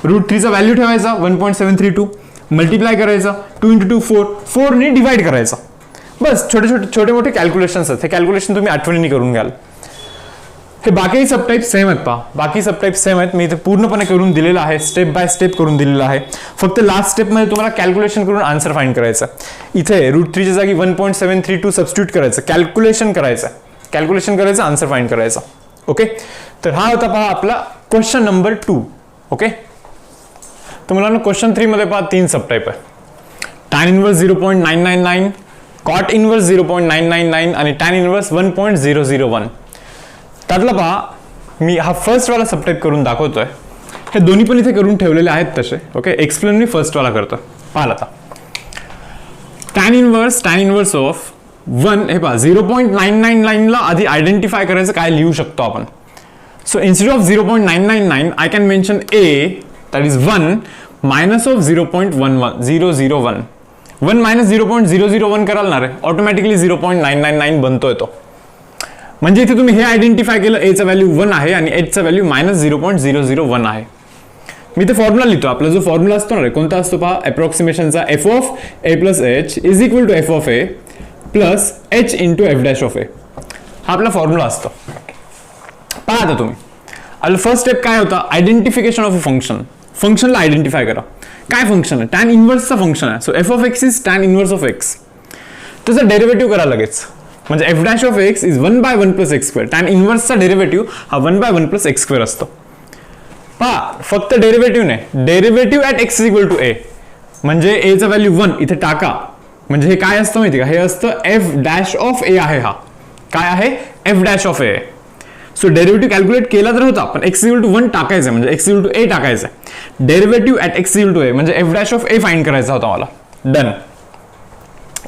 [SPEAKER 1] √3चा व्हॅल्यू ठेवायचा 1.732 मल्टिप्लाय करायचा 2 × 2 4 ने डिवाइड करायचा. बस छोटे मोठे कॅल्क्युलेशन्स आहेत. हे कॅल्क्युलेशन तुम्ही आठवणीने करून घ्याल. हे बाकी सबटाईप सेम आहेत पहा. बाकी सबटाईप सेम आहेत. मी इथे पूर्णपणे करून दिलेलं आहे. स्टेप बाय स्टेप करून दिलेलं आहे. फक्त लास्ट स्टेपमध्ये तुम्हाला कॅल्क्युलेशन करून आन्सर फाइंड करायचं. इथे √3च्या जागी 1.732 सबस्टिट्यूट करायचं. कॅल्क्युलेशन करायचं आन्सर फाइंड करायचा. ओके तर हा होता पहा आपला क्वेश्चन नंबर 2. ओके तर मुलांना क्वेश्चन 3 मध्ये पहा 3 सबटाईप आहे. tan इनवर्स 0.999 कॉट इनवर्स 0.999 आणि tan इनवर्स 1.001. त्यातला पहा मी हा फर्स्ट वाला सबटाईप करून दाखवतोय. हे दोन्ही पण इथे करून ठेवलेले आहेत तसे. ओके एक्सप्लेन मी फर्स्ट वाला करतो. पाहिलं आता tan इनवर्स ऑफ 1 हे पहा 0.999 ला आधी आयडेंटिफाय करायचं काय लिहू शकतो आपण. So instead of 0.999 I can mention A that is 1 minus of 0.001. 1 minus 0.001 कराल ना रे ऑटोमॅटिकली 0.999 बनतोय तो. म्हणजे इथे तुम्ही हे आयडेंटिफाय केलं एचं व्हॅल्यू 1 आहे आणि एचचं व्हॅल्यू -0.001 आहे. मी ते फॉर्म्युला लिहितो. आपला जो फॉर्म्युला असतो ना रे, कोणता असतो पहा, अप्रॉक्सिमेशनचा f of a plus h is equal to f of a plus h into f dash of a. हा आपला फॉर्म्युला असतो. पहा आता तुम्ही, आपला फर्स्ट स्टेप काय होता, आयडेंटिफिकेशन ऑफ अ फंक्शन. फंक्शनला आयडेंटिफाय करा. काय फंक्शन आहे, टॅन इनव्हर्सचा फंक्शन आहे. So f of x is tan inverse of x. त्याचा डेरिव्हेटिव्ह करा लगेच. म्हणजे f dash of x is 1/1 plus x square. Tan इनव्हर्सचा डेरिव्हेटिव्ह हा 1/1 प्लस x स्क्वेअर असतो. पहा, फक्त डेरिव्हेटिव्ह नाही, derivative at x equal to a. म्हणजे a चा व्हॅल्यू 1 इथे टाका. म्हणजे हे काय असतं माहिती का, हे असतं f डॅश ऑफ a आहे. हा काय आहे, f dash of a. So derivative calculate केला तर होता, पण x इक्वल टू 1 टाकायचं म्हणजे x इक्वल टू a टाकायचं. Derivative at x equal to a म्हणजे f dash of a find करायचा होता मला. डन.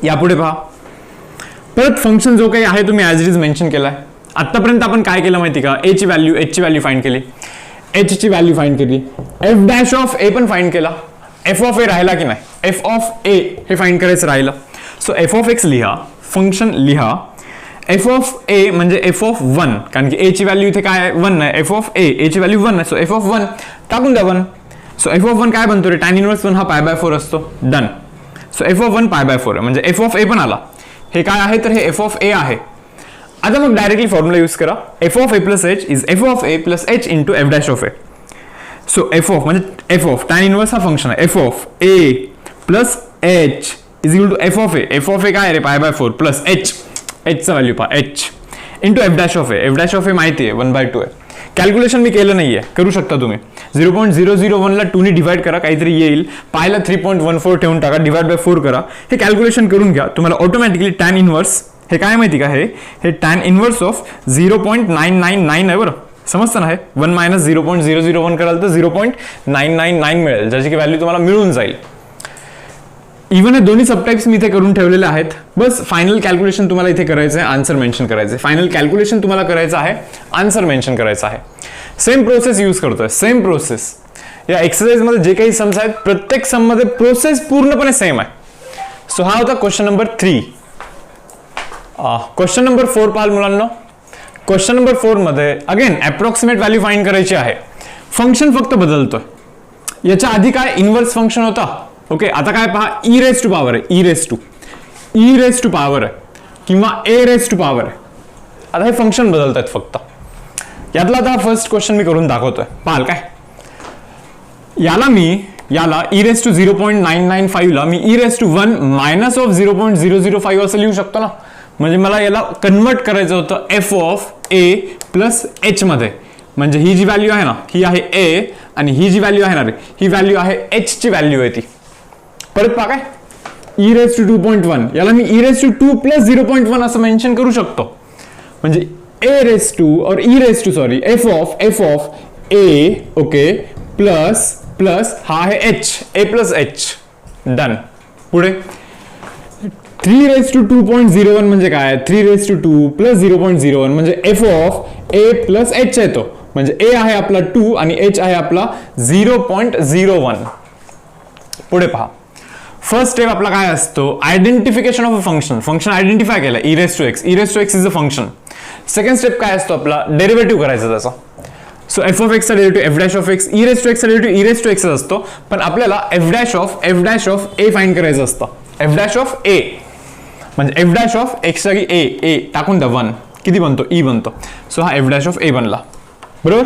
[SPEAKER 1] यापुढे पहा, परत फंक्शन जो काही आहे तुम्ही ॲज इट इज मेन्शन केलाय. आतापर्यंत आपण काय केलं माहिती का, a ची व्हॅल्यू, h ची व्हॅल्यू फाइंड केली, h ची व्हॅल्यू फाइंड केली, f डॅश ऑफ a पण फाइंड केला. f ऑफ a राहिला की नाही, f ऑफ a हे फाइंड करायचं राहिलं. सो f ऑफ x लिहा, फंक्शन लिहा. f ऑफ a म्हणजे f ऑफ 1, कारण की a ची व्हॅल्यू इथे काय आहे, 1 आहे. f ऑफ a ची व्हॅल्यू 1 आहे. सो f ऑफ 1 टाकून द्या 1. सो f ऑफ 1 काय बनतो रे, टॅन इनव्हर्स 1 हा π/4 असतो. डन. सो f ऑफ 1 π/4 आहे, म्हणजे f ऑफ a पण आला. हे काय आहे तर हे f ऑफ a आहे. आता मग डायरेक्टली फॉर्म्युला यूज करा. f of a plus h is f of a plus h into f dash of a. So f of म्हणजे f ऑफ टॅन इनव्हर्स हा फंक्शन आहे. f of a plus h is equal to f of a. f of a काय रे, π/4 plus h, h चा value पहा h into f dash of a. f dash of a माहिती आहे 1/2 आहे. Calculation मी केलं नाहीये, करू शकता तुम्ही. 0.001 ला 2 ने डिवाइड करा, काहीतरी येईल. पायला 3.14 ठेवून टाका, डिवाइड बाय 4 करा. हे कॅल्क्युलेशन करून घ्या, तुम्हाला ऑटोमॅटिकली टॅन इनव्हर्स हे काय माहिती का, हे टॅन इनव्हर्स ऑफ 0.999 आहे. बरं समजतं ना, हे 1 मायनस 0.001 कराल तर 0.999 मिळेल, ज्याची की व्हॅल्यू तुम्हाला मिळून जाईल. इव्हन हे दोन्ही सबटाइप्स मी इथे करून ठेवलेले आहेत. बस फायनल कॅल्क्युलेशन तुम्हाला इथे करायचं आहे, आन्सर मेन्शन करायचं आहे. फायनल कॅल्क्युलेशन तुम्हाला करायचं आहे, आन्सर मेन्शन करायचं आहे. सेम प्रोसेस यूज करतोय, सेम प्रोसेस. या एक्सरसाइजमध्ये जे काही सम्स आहेत, प्रत्येक सममध्ये प्रोसेस पूर्णपणे सेम आहे. सो हा होता क्वेश्चन नंबर 3. क्वेश्चन नंबर 4 पाहाल मुलांना. क्वेश्चन नंबर 4 मध्ये अगेन अप्रॉक्सिमेट व्हॅल्यू फाइंड करायची आहे. फंक्शन फक्त बदलतोय. याच्या आधी काय इनव्हर्स फंक्शन होता. ओके, आता काय पहा, ई रेस टू पॉवर आहे, ई रेस टू पॉवर आहे किंवा ए रेस टू पॉवर आहे. आता हे फंक्शन बदलत आहेत फक्त. यातला आता फर्स्ट क्वेश्चन मी करून दाखवतोय, पाहाल काय. याला ई रेस टू 0.995 ला मी e raise to 1 minus of 0.005 असं लिहू शकतो ना. म्हणजे मला याला कन्वर्ट करायचं होतं F of A plus H मध्ये. म्हणजे ही जी व्हॅल्यू आहे ना, ही आहे ए, आणि ही जी व्हॅल्यू आहे ना रे, ही व्हॅल्यू आहे एच ची व्हॅल्यू आहे ती. परत पहा काय, ई रेस टू 2.1 याला मी ई रेस टू 2 प्लस 0.1 असं मेन्शन करू शकतो. म्हणजे ए रेस टू और e raise to sorry f of a okay plus हा आहे h, a plus h. Done. पुढे 3 रेस टू 2.01 म्हणजे काय, 3 रेस टू 2 प्लस 0.01 म्हणजे f of A plus H येतो. म्हणजे ए आहे आपला 2 आणि एच आहे आपला 0.01. पुढे पहा, फर्स्ट स्टेप आपला काय असतो, identification of a function. Function identify केलं, e raise to x is a function. Second step काय असतो आपला, डेरिव्हेटिव्ह करायचा त्याचा. सो एफ ऑफ एक्सचा derivative f dash of x, e raise to एक्सचा derivative e raise to x असतो. पण आपल्याला f dash of a find करायचं असतं. एफ डॅश ऑफ ए म्हणजे एफ डॅश ऑफ एक्स जागी ए टाकून द्या 1, किती बनतो, ई बनतो. सो हा एफ डॅश ऑफ ए बनला. बरोबर.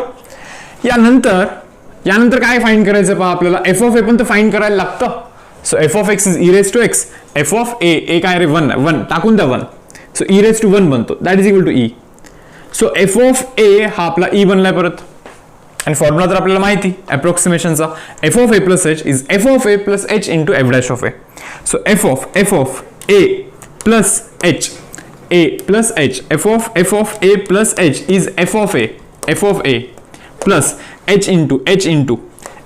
[SPEAKER 1] यानंतर काय फाइंड करायचं पहा, आपल्याला एफ ऑफ ए पण तर फाइंड करायला लागतं. So F of x is e raise to x, f of a काय रे 1 टाकून द्या 1. सो ई रेस टू 1 बनतो, that is equal to e. So F of a हा आपला ई बनलाय परत. आणि फॉर्म्युला तर आपल्याला माहिती अप्रॉक्सिमेशनचा, f of A plus H is F of A plus H into F dash of A. So F of A plus h, a plus h, f of A plus H is F of A plus H into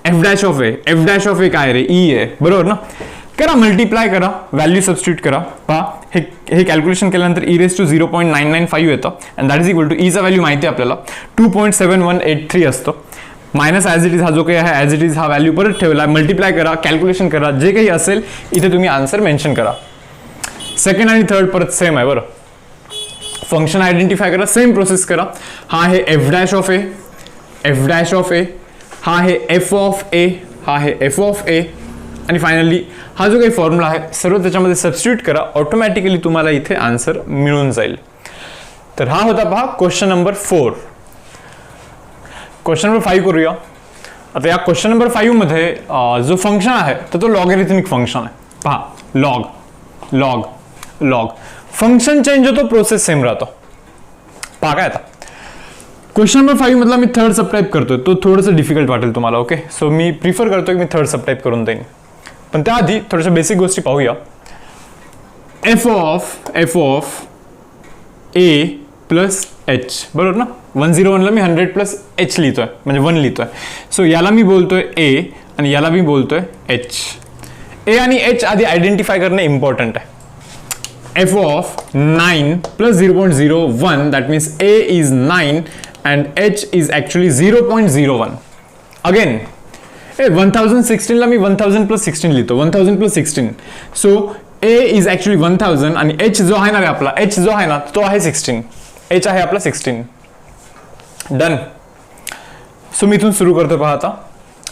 [SPEAKER 1] F dash of a काय रे, E आहे. बरोबर ना. करा multiply करा, value substitute करा. पहा हे कॅल्क्युलेशन केल्यानंतर ई रेस टू 0.995 येतं. And that is equal to ईचा व्हॅल्यू माहिती आहे आपल्याला 2.7183 असतो. मायनस ॲज इट इज हा जो काही आहे ॲज इट इज हा व्हॅल्यू परत ठेवला. मल्टिप्लाय करा, कॅल्क्युलेशन करा, जे काही असेल इथे तुम्ही आन्सर मेन्शन करा. सेकंड आणि थर्ड परत सेम आहे. बरं, फंक्शन आयडेंटिफाय करा, सेम प्रोसेस करा. हा आहे f dash of A, f dash of a, हा आहे एफ ऑफ ए, हा आहे एफ ऑफ ए, आणि फायनली हा जो काही फॉर्म्युला आहे सर्व त्याच्यामध्ये सबस्टिट्यूट करा, ऑटोमॅटिकली तुम्हाला इथे आन्सर मिळून जाईल. तर हा होता पहा क्वेश्चन नंबर 4. क्वेश्चन नंबर 5 करूया. आता या क्वेश्चन नंबर 5 मध्ये जो फंक्शन आहे तर तो लॉगॅरिथमिक फंक्शन आहे. पहा log log log, function change होतो, प्रोसेस सेम राहतो. पहा काय आता क्वेश्चन नंबर 5 मधला मी थर्ड सबटाईप करतोय, तो थोडंसं डिफिकल्ट वाटेल तुम्हाला. ओके, सो मी प्रिफर करतोय की मी थर्ड सबटाईप करून देईन, पण त्याआधी थोड्याशा बेसिक गोष्टी पाहूया. F of A plus H, बरोबर ना. 101 ला मी 100 प्लस एच लिहितोय, म्हणजे 1 लिहितोय. सो याला मी बोलतोय ए आणि याला मी बोलतोय एच. ए आणि एच आधी आयडेंटिफाय करणे इम्पॉर्टंट आहे. F of 9 plus 0.01, that means A is 9 and h is actually 0.01. Again 1016 ला मी 1000 plus 16 लिहितो, 1000 plus 16. So a is actually 1000 आणि h जो आहे ना आपला, h जो आहे ना तो आहे 16, h आहे आपला 16. डन. सो मी इथून सुरू करतो. पहा आता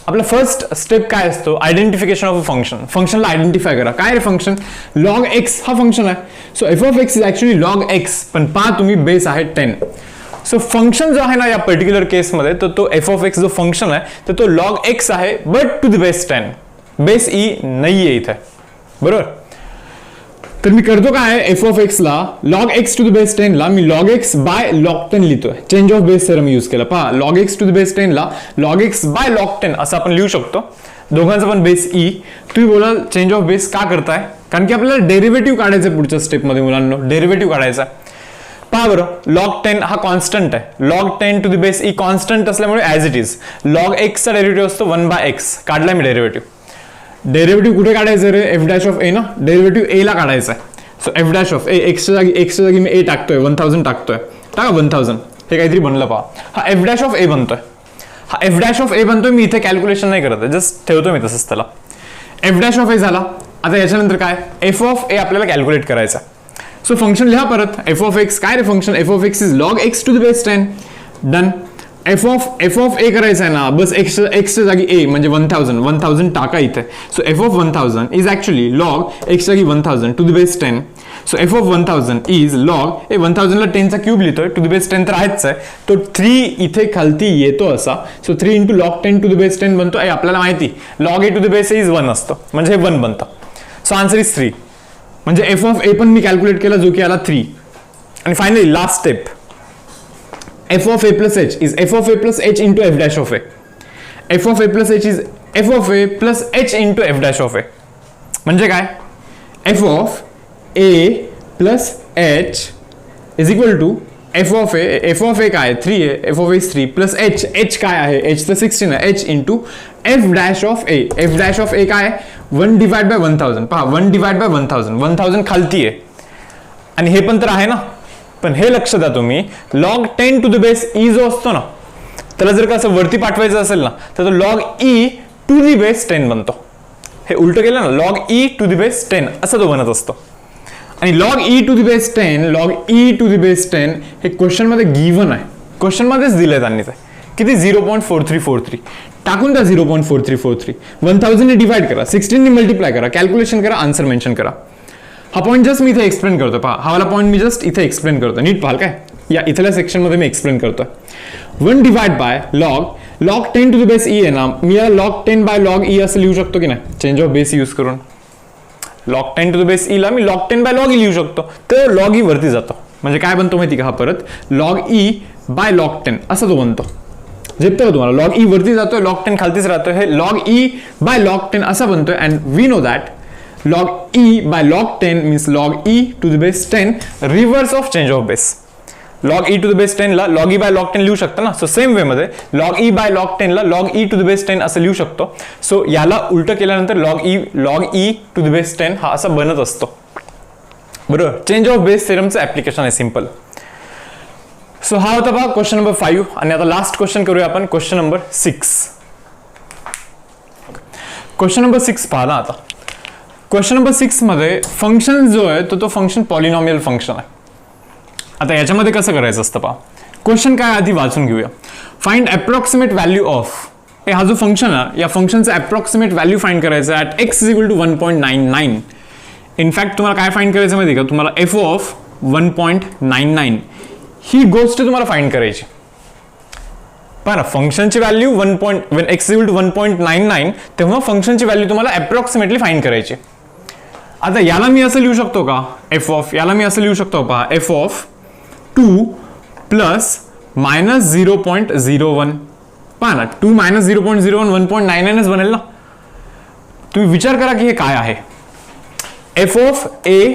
[SPEAKER 1] आपला फर्स्ट स्टेप काय असतो, आयडेंटिफिकेशन ऑफ अ फंक्शन. फंक्शनला आयडेंटिफाय करा. काय रे फंक्शन, लॉग एक्स हा फंक्शन आहे. So F of x is actually log x, पण पहा तुम्ही बेस आहे 10. सो फंक्शन जो आहे ना या पर्टिक्युलर केसमध्ये, तर तो एफ ऑफ एक्स जो फंक्शन आहे तर तो लॉग एक्स आहे, but to the base 10. Base e नाही आहे इथे, बरोबर. तर मी करतो काय, एफ ऑफ एक्सला log x to the base 10 ला मी लॉग एक्स बाय लॉग 10 लिहितोय. Change of base theorem use केला. पहा log x to the base 10 ला लॉग एक्स बाय लॉग 10 असं आपण लिहू शकतो. दोघांचा पण बेस ई. तुम्ही बोलाल चेंज ऑफ बेस का करताय, कारण की आपल्याला डेरिव्हेटिव्ह काढायचं पुढच्या स्टेपमध्ये मुलांना, डेरिव्हेटिव्ह काढायचा. पहा बरं, लॉग 10 हा कॉन्स्टंट आहे. Log 10 to the base e constant असल्यामुळे ॲज इट इज लॉग एक्सचा डेरिव्हेटिव्ह असतो 1/x. काढला मी डेरिव्हेटिव्ह. डेरिव्हेटिव्ह कुठे काढायचं रे, एफ डॅश ऑफ ए ना, डेरिव्हेटिव्ह ए ला काढायचा आहे. So f dash of a, एक्सच्या जागी मी ए टाकतोय, 1000 टाकतोय. टाका 1000, हे काहीतरी बनलं. पहा हा एफ डॅश ऑफ ए बनतोय, हा एफ डॅश ऑफ ए बनतोय. मी इथे कॅल्क्युलेशन नाही करत आहे, जस्ट ठेवतो मी तसंच त्याला. एफ डॅश ऑफ ए झाला. आता याच्यानंतर काय, एफ ऑफ ए आपल्याला कॅल्क्युलेट करायचा. सो फंक्शन लिहा परत. एफ ऑफ एक्स काय रे function, f of x is log x to the base 10. Done. F of a करायचं आहे ना, बस एक्सच्या जागी ए म्हणजे 1000 टाका इथे. So F of 1000 is actually log x जागी 1000 to the base 10. So F of 1000 is log 1000 ला 10 चा क्यूब लिहितोय, टू द बेस 10 तर आहेच आहे. तो 3 इथे खालती येतो असा. So 3 into log 10 to the base 10 बनतो. आपल्याला माहिती log a to the base is 1 असतो, म्हणजे हे 1 बनतं. सो आन्सर इज 3. म्हणजे एफ ऑफ ए पण मी कॅल्क्युलेट केला, जो की आला 3. आणि finally last step, f of A plus H is F of A plus H into F dash of A. F of A plus H is F of A plus H into F dash of ए. म्हणजे काय, f of A plus H is equal to F of a काय 3 आहे, F of a 3 plus H काय आहे, h तर 16 आहे, h into F dash of A. F dash of a काय 1 divide bye 1000. पहा 1 डिवाइड बाय 1000 खालती आहे आणि हे पण तर आहे ना. पण हे लक्ष द्या तुम्ही, log 10 to the base e जो असतो ना, त्याला जर का असं वरती पाठवायचं असेल ना, तर तो log e to the base 10 बनतो. हे उलट केलं ना, log e to the base 10 असं तो बनत असतो. आणि log e to the base 10, log e to the base 10 हे क्वेश्चन मध्ये गिव्हन आहे, क्वेश्चन मध्येच दिलंय त्यांनी. ते किती 0.4343 टाकून द्या. 0.4343 1000 ने डिवाइड करा, 16 ने मल्टिप्लाय करा, कॅल्क्युलेशन करा, आन्सर मेन्शन करा. हा पॉईंट जस्ट मी इथे एक्सप्लेन करतो. पहा हा वाला पॉईंट मी जस्ट इथे एक्सप्लेन करतो. नीट पाहाल काय, या इथल्या सेक्शन मध्ये मी एक्सप्लेन करतोय. 1 divide by log 10 to the base e आहे ना, मी याला लॉग 10 बाय लॉग ई असं लिहू शकतो की नाही, चेंज ऑफ बेस यूज करून. Log 10 to the base e ला मी लॉग 10 बाय लॉग ई लिहू शकतो, तर लॉग ई वरती जातो. म्हणजे काय बनतो माहिती का, हा परत लॉग ई बाय लॉग 10 असा तो बनतो. झेपतं का तुम्हाला, लॉग ई वरती जातोय, लॉग 10 खालतीच राहतोय. हे लॉग ई बाय लॉग 10 असा बनतोय. And we know that log e by log 10 means log e to the base 10 reverse of change of base. Log e to the base 10 ला log e by log 10 लिहू शकता ना. So same way मध्ये log e by log 10 ला log e to the base 10 असं लिहू शकतो. So याला उलट केल्यानंतर log e to the base 10 हा असा बनत असतो. बरोबर, चेंज ऑफ बेस थेरमचं ऍप्लिकेशन आहे, सिंपल. सो हा होता बघा क्वेश्चन नंबर 5. आणि आता लास्ट क्वेश्चन करूया आपण, क्वेश्चन नंबर 6. क्वेश्चन नंबर 6 पहा ना. आता क्वेश्चन नंबर 6 मध्ये फंक्शन जो आहे तो फंक्शन पॉलिनॉमियल फंक्शन आहे. आता याच्यामध्ये कसं करायचं असतं पहा, क्वेश्चन काय आधी वाचून घेऊया. फाइंड अप्रॉक्सिमेट व्हॅल्यू ऑफ, हा जो फंक्शन आहे या फंक्शनचा अप्रॉक्सिमेट व्हॅल्यू फाइंड करायचा at x equal to 1.99. In fact तुम्हाला काय फाइंड करायचं माहिती का, तुम्हाला f ऑफ 1.99 ही गोष्ट तुम्हाला फाइंड करायची. पहा ना, फंक्शनची value when x equal to 1.99 तेव्हा फंक्शनची व्हॅल्यू तुम्हाला अप्रॉक्सिमेटली फाइंड करायची. आता याला मी असं लिहू शकतो का, f ऑफ, याला मी असं लिहू शकतो पहा, f ऑफ 2 प्लस मायनस 0.01. पहा ना, 2 मायनस 0.01 1.99 बनेल ना. तुम्ही विचार करा की हे काय आहे. f of a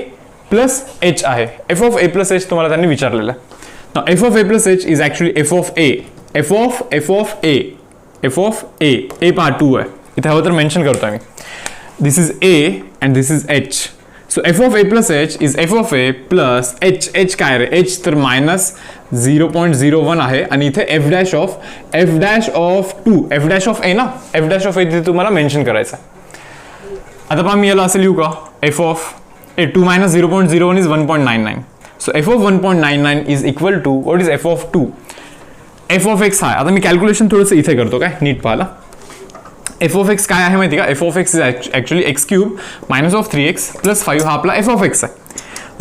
[SPEAKER 1] plus h आहे. f of a plus h तुम्हाला त्यांनी विचारलेलं आहे. Now f of a plus h is actually f of a. f of a पहा 2 आहे, इथे हवं तर मेन्शन करतो मी. This is a and this is h. So f of a plus h is f of a plus h काय रे, h तर minus 0.01 आहे आणि इथे f dash of 2, f dash of a ना, f dash of a इथे तुम्हाला mention करायचं. आता पहा मी याला असं लिहू का, f of a 2 minus 0.01 is 1.99. So f of 1.99 is equal to, what is f of 2? f of x आहे. आता मी कॅल्क्युलेशन थोडंसं इथे करतो, काय नीट पाहाला. f of x काय आहे माहिती का, f of x is actually x cube minus of 3x plus 5 हा आपला f of x आहे.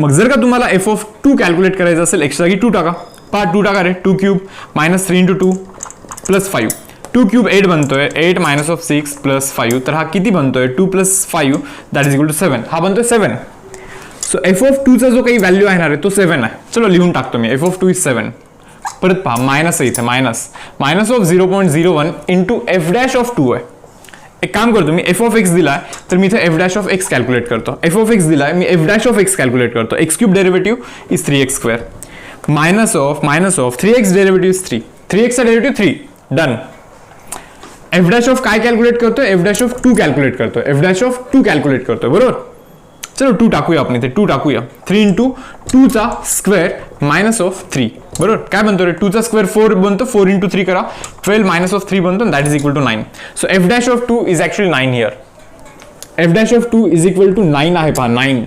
[SPEAKER 1] मग जर का तुम्हाला f of 2 कॅल्क्युलेट करायचं असेल, x जागी 2 टाका. पहा 2 टाका रे, 2 cube minus 3 into 2 plus 5. 2 cube 8 बनतोय, 8 मायनस ऑफ 6 प्लस 5, तर हा किती बनतोय, 2 plus 5 that is equal to 7. हा बनतोय 7. सो f ऑफ 2 चा जो काही व्हॅल्यू आहे ना रे, तो 7 आहे. चलो लिहून टाकतो मी, f ऑफ 2 इज 7. परत पहा मायनस आहे इथे, minus of 0.01 into f dash of 2 आहे. एक काम करतो मी, f ऑफ x दिलाय तर मी इथे f dash of x calculate करतो. f ऑफ x दिलाय, मी f dash of x calculate करतो. x cube derivative is 3x square minus of 3x derivative is 3. 3x चा derivative 3. Done. f dash of काय calculate करतोय, f dash of 2 calculate करतोय. f dash of 2 calculate करतोय, बरोबर. चलो 2 टाकूया आपण इथे, 2 टाकूया. 3 इंटू 2 चा स्क्वेअर मायनस ऑफ 3, बरोबर. काय बनतो रे, 2 चा स्क्वेअर 4 बनतो, 4 इंटू 3 करा, 12 मायनस ऑफ 3 बनतो, that is equal to 9. So f dash of 2 is actually 9 here. f dash of 2 is equal to 9 आहे पहा, 9.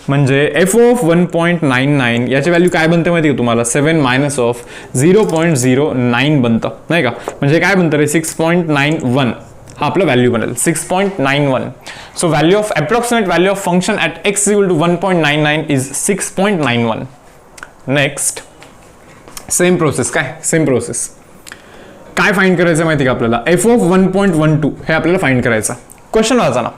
[SPEAKER 1] म्हणजे f ऑफ 1.99 याची व्हॅल्यू काय बनते माहिती का तुम्हाला, 7 मायनस ऑफ 0.09 बनतं, नाही का. म्हणजे काय बनतं रे, 6.91 हा आपला व्हॅल्यू बनेल, 6.91. So value of approximate value of function at x equal to 1.99 is 6.91. Next same process, काय फाइंड करायचं माहिती का आपल्याला, f ऑफ 1.12 हे आपल्याला फाइंड करायचं. क्वेश्चन वाचा ना,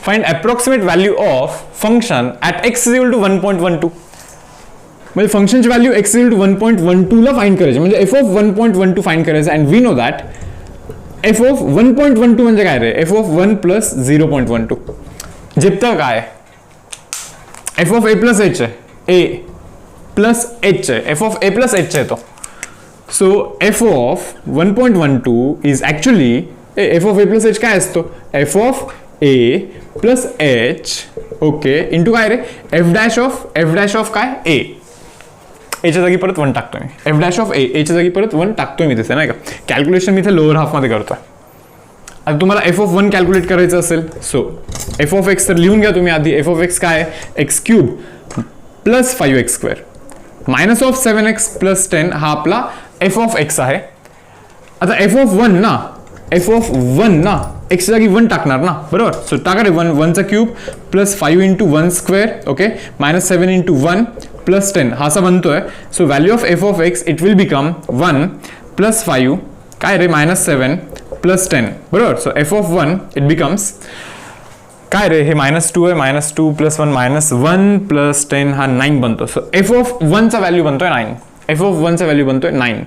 [SPEAKER 1] find approximate value of function at x equal to 1.12. म्हणजे फंक्शनची व्हॅल्यू x इक्वल टू 1.12 ला फाइंड करायची, म्हणजे f ऑफ 1.12 फाइंड करायचं. And we know that f of 1.12 म्हणजे काय रे, f ऑफ 1 प्लस 0.12 जितकं काय, f of a plus h आहे, a प्लस h आहे, f of a plus h आहे तो. So f of 1.12 is actually f of a plus h काय असतो, f of a plus h, okay, into काय रे, f dash of काय, a. एच्या जागी परत 1 टाकतोय मी, f डॅश ऑफ a, एच्या जागी परत 1 टाकतोय मी तिथे, नाही का. कॅल्क्युलेशन मी इथे लोअर हाफमध्ये करतोय. आता तुम्हाला f ऑफ 1 कॅल्क्युलेट करायचं असेल, सो f ऑफ x तर लिहून घ्या तुम्ही आधी. f ऑफ x काय आहे, x cube plus 5x square minus of 7x plus 10 हा आपला f ऑफ x आहे. आता f ऑफ 1 ना, x जागी 1 टाकणार ना, बरोबर. सो टाका रे 1 चा cube plus 5 into 1 square, okay, minus 7 into 1 plus 10 हा असा बनतोय. So value of f of x it will become 1 plus 5 काय रे, मायनस 7 प्लस 10, बरोबर. So f of 1 it becomes काय रे, हे मायनस 2 आहे, मायनस 2 प्लस 1 मायनस 1 प्लस 10 हा 9 बनतो. सो f ऑफ 1 चा व्हॅल्यू बनतोय 9. f ऑफ 1 चा व्हॅल्यू बनतोय 9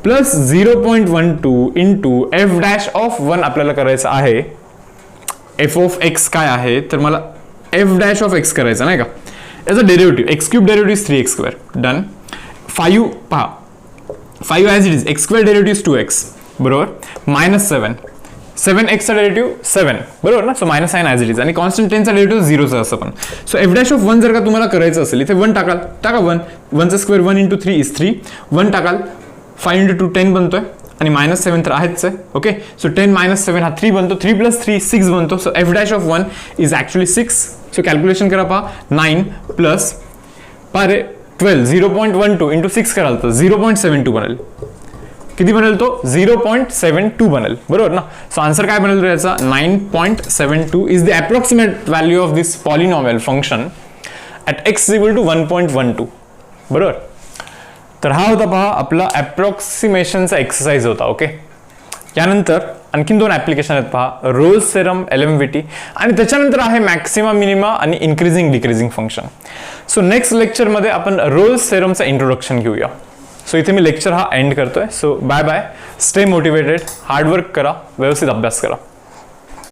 [SPEAKER 1] plus 0.12 into f dash of 1 आपल्याला करायचं आहे. f ऑफ x काय आहे, तर मला f डॅश ऑफ x करायचं, नाही का. याचा derivative x cube derivative 3x square. Done. 5 पहा, 5 as it is, x square derivative 2x, बरोबर, मायनस 7x चा डेरिव्हेटिव्ह 7, बरोबर ना. So minus sign as it is, आणि कॉन्स्टंट 10 चा डेरिव्हेटिव्ह 0 असं पण. सो f डॅश ऑफ 1 जर का तुम्हाला करायचं असेल, इथे 1 टाका 1 चा स्क्वेअर 1 इंटू 3 इज 3, 1 टाकाल 5 इंटू 2 10 बनतोय, आणि मायनस 7 तर आहेच आहे, ओके. सो 10 मायनस 7 हा 3 बनतो, 3 प्लस 3 6 बनतो. So f dash of 1 is actually 6. So calculation करा पहा, 9 प्लस पारे 12 0.12 इंटू 6 कराल तर 0.72 बनेल. किती बनेल तो 0.72 बनेल, बरोबर ना. सो आन्सर काय बनेल तो याचा 9.72 is the approximate value of this polynomial function at x equal to 1.12. बरोबर. तर हा होता पहा आपला अप्रॉक्सिमेशनचा एक्सरसाइज होता. ओके. यानंतर आणखीन 2 ऍप्लिकेशन आहेत पहा, रोल्स थेरम, LMVT आणि त्याच्यानंतर आहे मॅक्सिमा मिनिमा आणि increasing decreasing function. So next लेक्चरमध्ये आपण रोल्स थेरमचा इंट्रोडक्शन घेऊया. सो इथे मी लेक्चर हा एंड करतोय. So bye bye, stay motivated, hard work करा, व्यवस्थित अभ्यास करा.